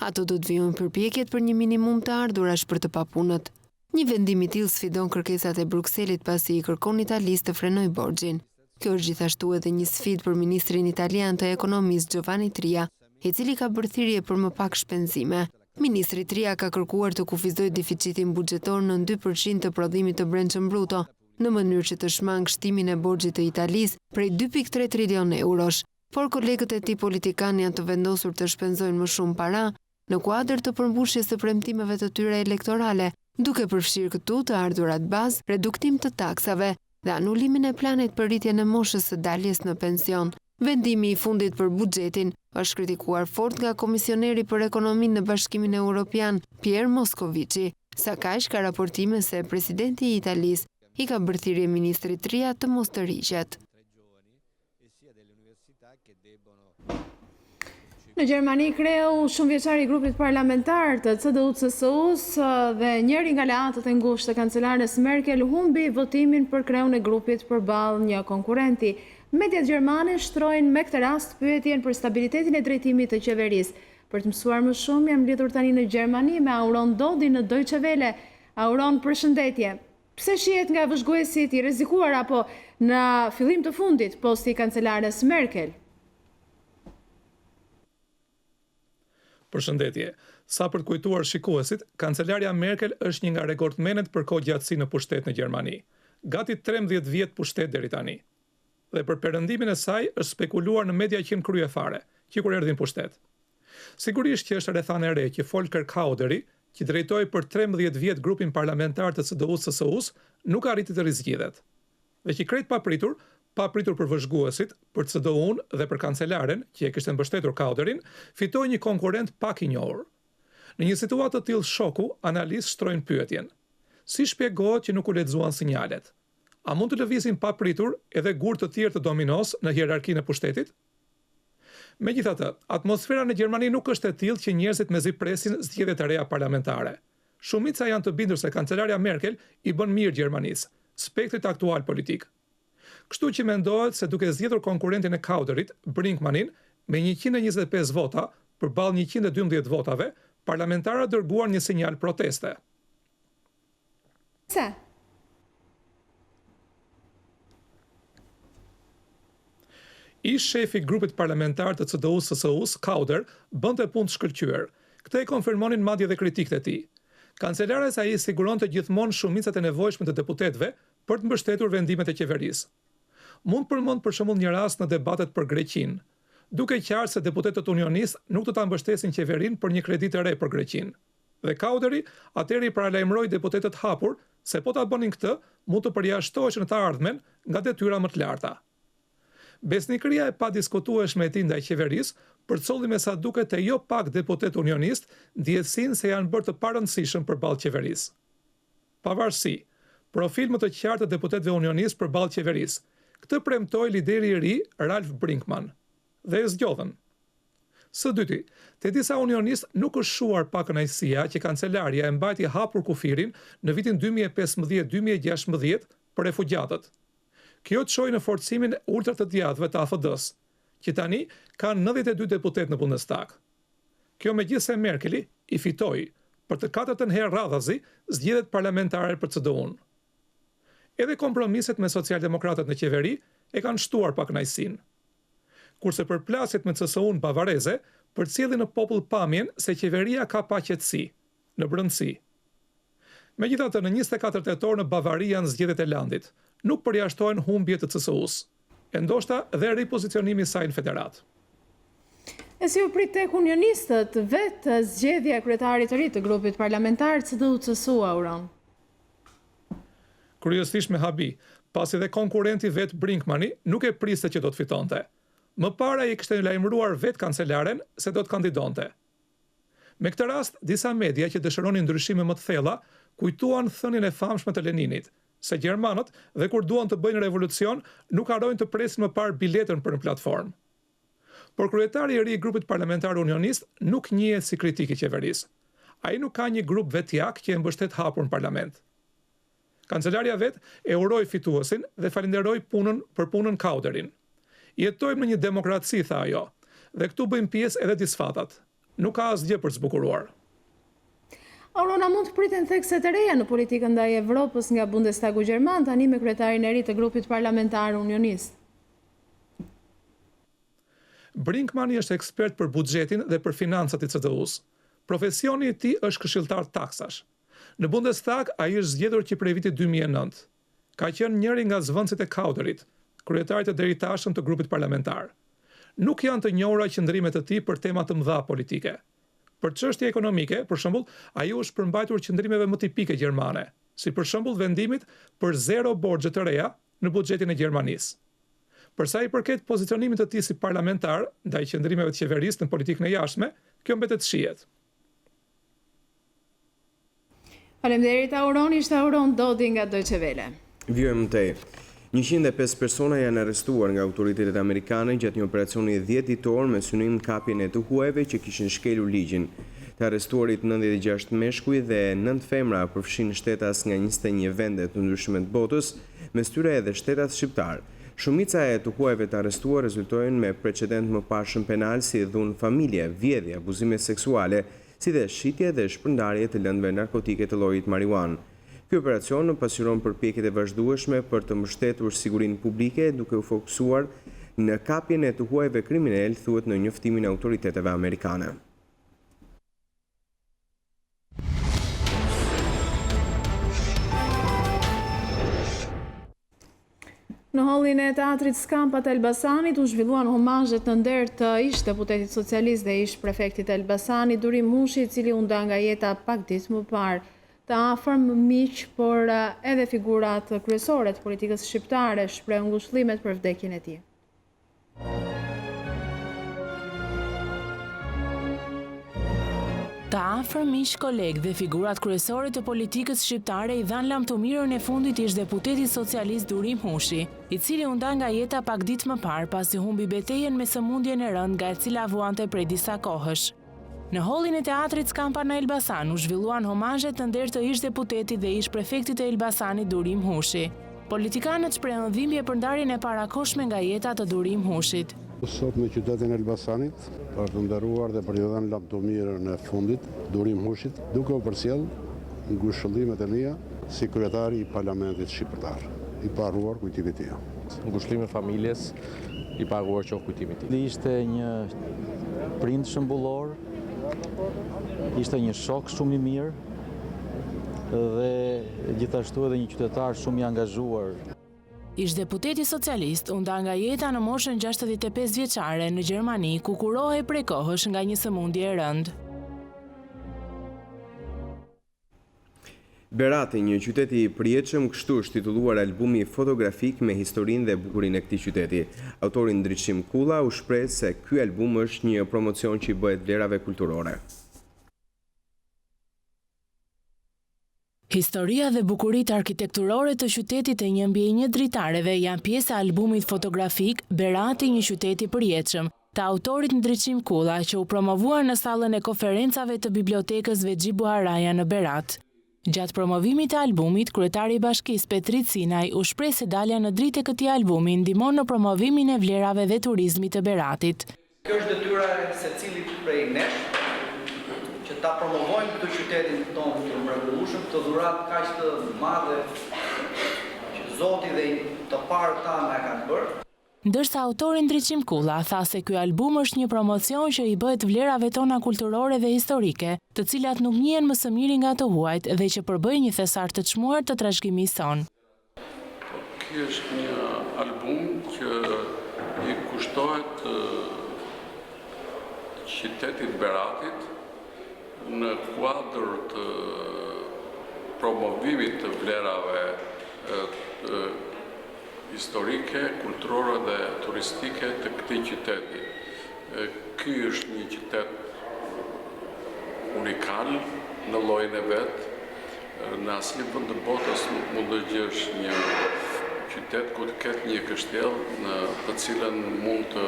Ato do të vijnë përpjekjet për një minimum të ardhurash për të papunët. Një vendim i tillë sfidon kërkesat e Brukselit pasi i kërkon Italisë të frenojë borxhin. Kjo është gjithashtu edhe një sfidë për ministrin italian të ekonomisë Giovanni Tria, i cili ka bërë thirrje për më pak shpenzime. Ministri Tria ka kërkuar të kufizojë deficitin buxhetor në 2% të prodhimit të brendshëm bruto, në mënyrë që të shmang shtimin e borxhit të Italisë prej 2.3 trilion eurosh, por kolegët e tij politikanë janë të vendosur të shpenzojnë më shumë para në kuadër të përmbushjes së premtimeve të tyre elektorale, duke përfshirë këtu të ardhurat bazë, reduktim të taksave dhe anulimin e planit për rritjen e moshës së daljes në pension. Vendimi i fundit për buxhetin është kritikuar fort nga komisioneri për ekonominë në Bashkimin Evropian, Pierre Moscovici, sa kaq ka raportime se presidenti i Italisë i ka bërë thirrje ministrit Tria të mos të riqet. Në Gjermani kreu shumë vjeçari i grupit parlamentar të CDU-CSU-s dhe njëri nga aleatët e ngushtë të kancelares Merkel humbi votimin për kreun e grupit përballë një konkurrenti. Mediat gjermane shtrojnë me këtë rast pyetjen për stabilitetin e drejtimit të qeverisë. Për të mësuar më shumë jam lidhur tani në Gjermani me Auron Dodi në Deutsche Welle. Auron, përshëndetje. Pse shihet nga vëzhguesit i rrezikuar apo në fillim të fundit posti i kancelares Merkel? Përshëndetje. Sa për të kujtuar shikuesit, kancelarja Merkel është një nga rekordmenet për kohë gjatësi në pushtet në Gjermani. Gati 13 vjet pushtet deri tani. Dhe për perëndimin e saj është spekuluar në media që në kryefare, që kur erdhin pushtet. Sigurisht që është rrethana e re që Volker Kauderi, që drejtoi për 13 vjet grupin parlamentar të CDU-CSU-s, nuk arriti të rizgjidhet. Dhe që krejt papritur për vëzhguesit, për CDU-n dhe për kancelaren, që e kishte mbështetur Kauderin, fitoi një konkurrent pak i njohur. Në një situatë të tillë shoku, analistë shtrojnë pyetjen: si shpjegohet që nuk u lexuan sinjalet? A mund të lëvizin papritur edhe gur të tjerë të dominos në hierarkinë e pushtetit? Megjithatë, atmosfera në Gjermani nuk është e tillë që njerëzit mezi presin zgjedhjet e reja parlamentare. Shumica janë të bindur se kancelarja Merkel i bën mirë Gjermanisë, spektrit aktual politik. Kështu që mendohet se duke zgjedhur konkurrentin e Kauderit, Brinkmanin, me 125 vota përballë 112 votave, parlamentarët dërguar një sinjal proteste. Pse? Ish shefi i grupit parlamentar të CDU-CSU-s, Kauder, bënte punë të shkëlqyer. Këtë e konfirmonin madje dhe kritikët e tij. Kancelara e saj siguronte gjithmonë shumicat e nevojshme të deputetëve për të mbështetur vendimet e qeverisë. Mund përmend për shembull një rast në debatet për Greqinë, duke qartë se deputetët unionistë nuk do ta mbështesin qeverinë për një kredi të re për Greqinë. Dhe Kauderi atëherë i paralajmëroi deputetët hapur se po ta bënin këtë, mund të përjashtoheshin në të ardhmen nga detyra më të larta. Besnikëria e padiskutueshme e tij ndaj qeverisë përcolli me sa duket e jo pak deputet unionist ndjesinë se janë bërë të parëndësishëm përballë qeverisë. Pavarësi, profil më të qartë të deputetëve unionistë përballë qeverisë. Këtë premtoi lideri i ri Ralph Brinkman dhe e zgjodhen. Së dyti, te disa unionistë nuk është shuar pa kënaqësia që kancelaria e mbajti hapur kufirin në vitin 2015-2016 për refugjatët. Kjo çoi në forcimin ultra të djathtëve të AFD-s, që tani kanë 92 deputet në Bundestag. Kjo megjithse Merkeli i fitoi, për të katërtën herë radhazi zgjedhjet parlamentare për CDU-n. Edhe kompromiset me socialdemokratët në qeveri e kanë shtuar pa kënaqësinë. Kurse përplasjet me CSU-n bavareze përcjellin në popull pamjen se qeveria ka pa qetësi, në brëndësi. Megjithatë, në 24 tetor në Bavari janë zgjedhjet e landit. Nuk përjashtohen humbje të CSU-s, e ndoshta dhe ripozicionimi i saj në federat. E si u prit tek unionistët, vetë zgjedhja e kryetarit të ri të grupit parlamentar CDU-CSU Auron. Kryesisht me habi, pasi dhe konkurrenti vet Brinkmani nuk e priste që do të fitonte. Më para i kishte lajmëruar vet kancelaren se do të kandidonte. Me këtë rast, disa media që dëshironin ndryshime më të thella kujtuan thënien e famshme të Leninit, se gjermanët dhe kur duan të bëjnë revolucion nuk harrojnë të presin më parë biletën për në platformë. Por kryetari i ri i grupit parlamentar unionist nuk njihet si kritik i qeverisë. Ai nuk ka një grup vetjak që e mbështet hapur në parlament. Kancelaria vet e uroi fituesin dhe falenderoi për punën Kauderin. Jetojmë në një demokraci, tha ajo, dhe këtu bëjmë pjesë edhe disfatat. Nuk ka asgjë për të zbukuruar. Aurona, mund të priten thekse të reja në politikën ndaj Evropës nga Bundestagu Gjerman, tani me kryetarin e ri të grupit parlamentar unionist. Brinkmani është ekspert për buxhetin dhe për financat i CDU-s. Profesioni i tij është këshilltar taksash. Në Bundestag ai është zgjedhur që prej vitit 2009. Ka qenë njëri nga zvendësit e Kauderit, kryetarit të deritashëm të grupit parlamentar. Nuk janë të njohura qëndrimet e tij për tema të mëdha politike. Për çështje ekonomike, për shembull, ai është përmbajtur qëndrimeve më tipike gjermane, si për shembull vendimit për 0 borxhe të reja në buxhetin e Gjermanisë. Për sa i përket pozicionimit të tij si parlamentar ndaj qëndrimeve të qeverisë në politikën e jashtme, kjo mbetet shihet. Faleminderit Auron, ishte Auron Dodi nga Deutsche Welle. Vjojmë tej. 105 persona janë arrestuar nga autoritetet amerikane gjatë një operacioni 10 ditor me synim kapjen e të huajve që kishin shkelur ligjin. Të arrestuarit 96 meshkuj dhe 9 femra përfshin shtetas nga 21 vende të ndryshme të botës, mes tyre edhe shtetas shqiptar. Shumica e të huajve të arrestuar rezultojnë me precedent më pashëm penal si dhunë familje, vjedhje, abuzime seksuale, si dhe shitje dhe shpërndarje të lëndëve narkotike të llojit marijuan. Ky operacion pasqyron përpjekjet e vazhdueshme për të mbështetur sigurinë publike duke u fokusuar në kapjen e të huajve kriminal, thuhet në njoftimin e autoriteteve amerikane. Në hallin e teatrit Skampa të Elbasanit u zhvilluan homazhe të nder të ish deputetit socialist dhe ish prefektit të Elbasanit Durim Mushi, i cili u nda nga jeta pak ditë më parë. Të afërm miq, por edhe figurat kryesore të politikës shqiptare shpreh ngushëllimet për vdekjen e tij. Të afërm miq, kolegë dhe figurat kryesore të politikës shqiptare i dhanë lamtomirën e fundit ish deputetit socialist Durim Mushi, i cili u nda nga jeta pak ditë më parë pasi humbi betejën me sëmundjen e rëndë nga e cila vuante prej disa kohësh. Në hallin e teatrit Skampa në Elbasan u zhvilluan homazhe të nder të ish deputetit dhe ish prefektit të Elbasanit Durim Mushi. Politikanët shprehën dhimbje për ndarjen e parakohshme nga jeta të Durim Mushit. Sot në qytetin e Elbasanit për të nderuar dhe për të dhënë lamtomirën e fundit Durim Mushit, duke u përcjell ngushëllimet e mia si kryetari i Parlamentit shqiptar, i paruar kujtimit tim. Ngushëllime familjes, i paruar qof kujtimit tim. Ishte një prind shembullor, ishte një shok shumë i mirë dhe gjithashtu edhe një qytetar shumë i angazhuar. Ish deputeti socialist u nda nga jeta në moshën 65 vjeçare në Gjermani, ku kurohej prej kohësh nga një sëmundje e rëndë. Berati, një qytet i përjetshëm, kështu është titulluar albumi fotografik me historinë dhe bukurinë e këtij qyteti. Autori Ndriçim Kulla u shpreh se ky album është një promocion që i bëhet vlerave kulturore. Historia dhe bukuritë arkitekturore të qytetit e 1/1 dritareve janë pjesë e albumit fotografik Berati, një qytet i përjetshëm, të autorit Ndriçim Kulla, që u promovuar në sallën e konferencave të bibliotekës Vexhi Buharaja në Berat. Gjatë promovimit të albumit, kryetari i bashkisë Petrit Sinaj u shpreh se dalja në dritë e këtij albumi ndihmon në promovimin e vlerave dhe turizmit të Beratit. Kjo është detyra e secilit prej nesh, që ta promovojmë këtë qytetin tonë të mrekullueshëm, të dhuratë kaq të madhe që Zoti dhe të parë ta na kanë bërë. Ndërsa autori Ndriçim Kulla tha se ky album është një promocion që i bëhet vlerave tona kulturore dhe historike, të cilat nuk njihen më së miri nga të huajt dhe që përbëjnë një thesar të çmuar të trashëgimisë tonë. Ky është një album që i kushtohet qytetit Beratit në kuadër të promovimit të vlerave historike, kulturore dhe turistike të këtij qyteti. Ky është një qytet unikal në llojin e vet. Në asnjë vend të botës nuk mund të gjesh një qytet ku të ketë një kështjell në të cilën mund të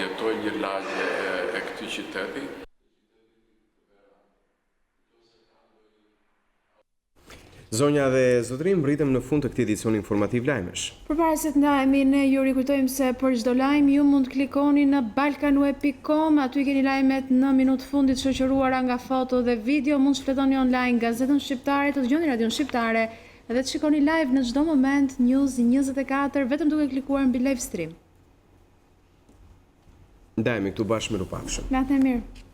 jetojë një lagje e këtij qyteti. Zonja dhe zotrim, rritëm në fund të këtij edicioni informativ lajmesh. Përpara se të ndajemi, ne ju rikujtojmë se për çdo lajm ju mund të klikoni në balkanweb.com, aty keni lajmet në minutë fundit shoqëruara nga foto dhe video, mund të shfletoni online gazetën shqiptare, të dëgjoni radion shqiptare dhe të shikoni live në çdo moment News24 vetëm duke klikuar mbi live stream. Ndajemi këtu bashkë me Rupafshën. Natën e mirë.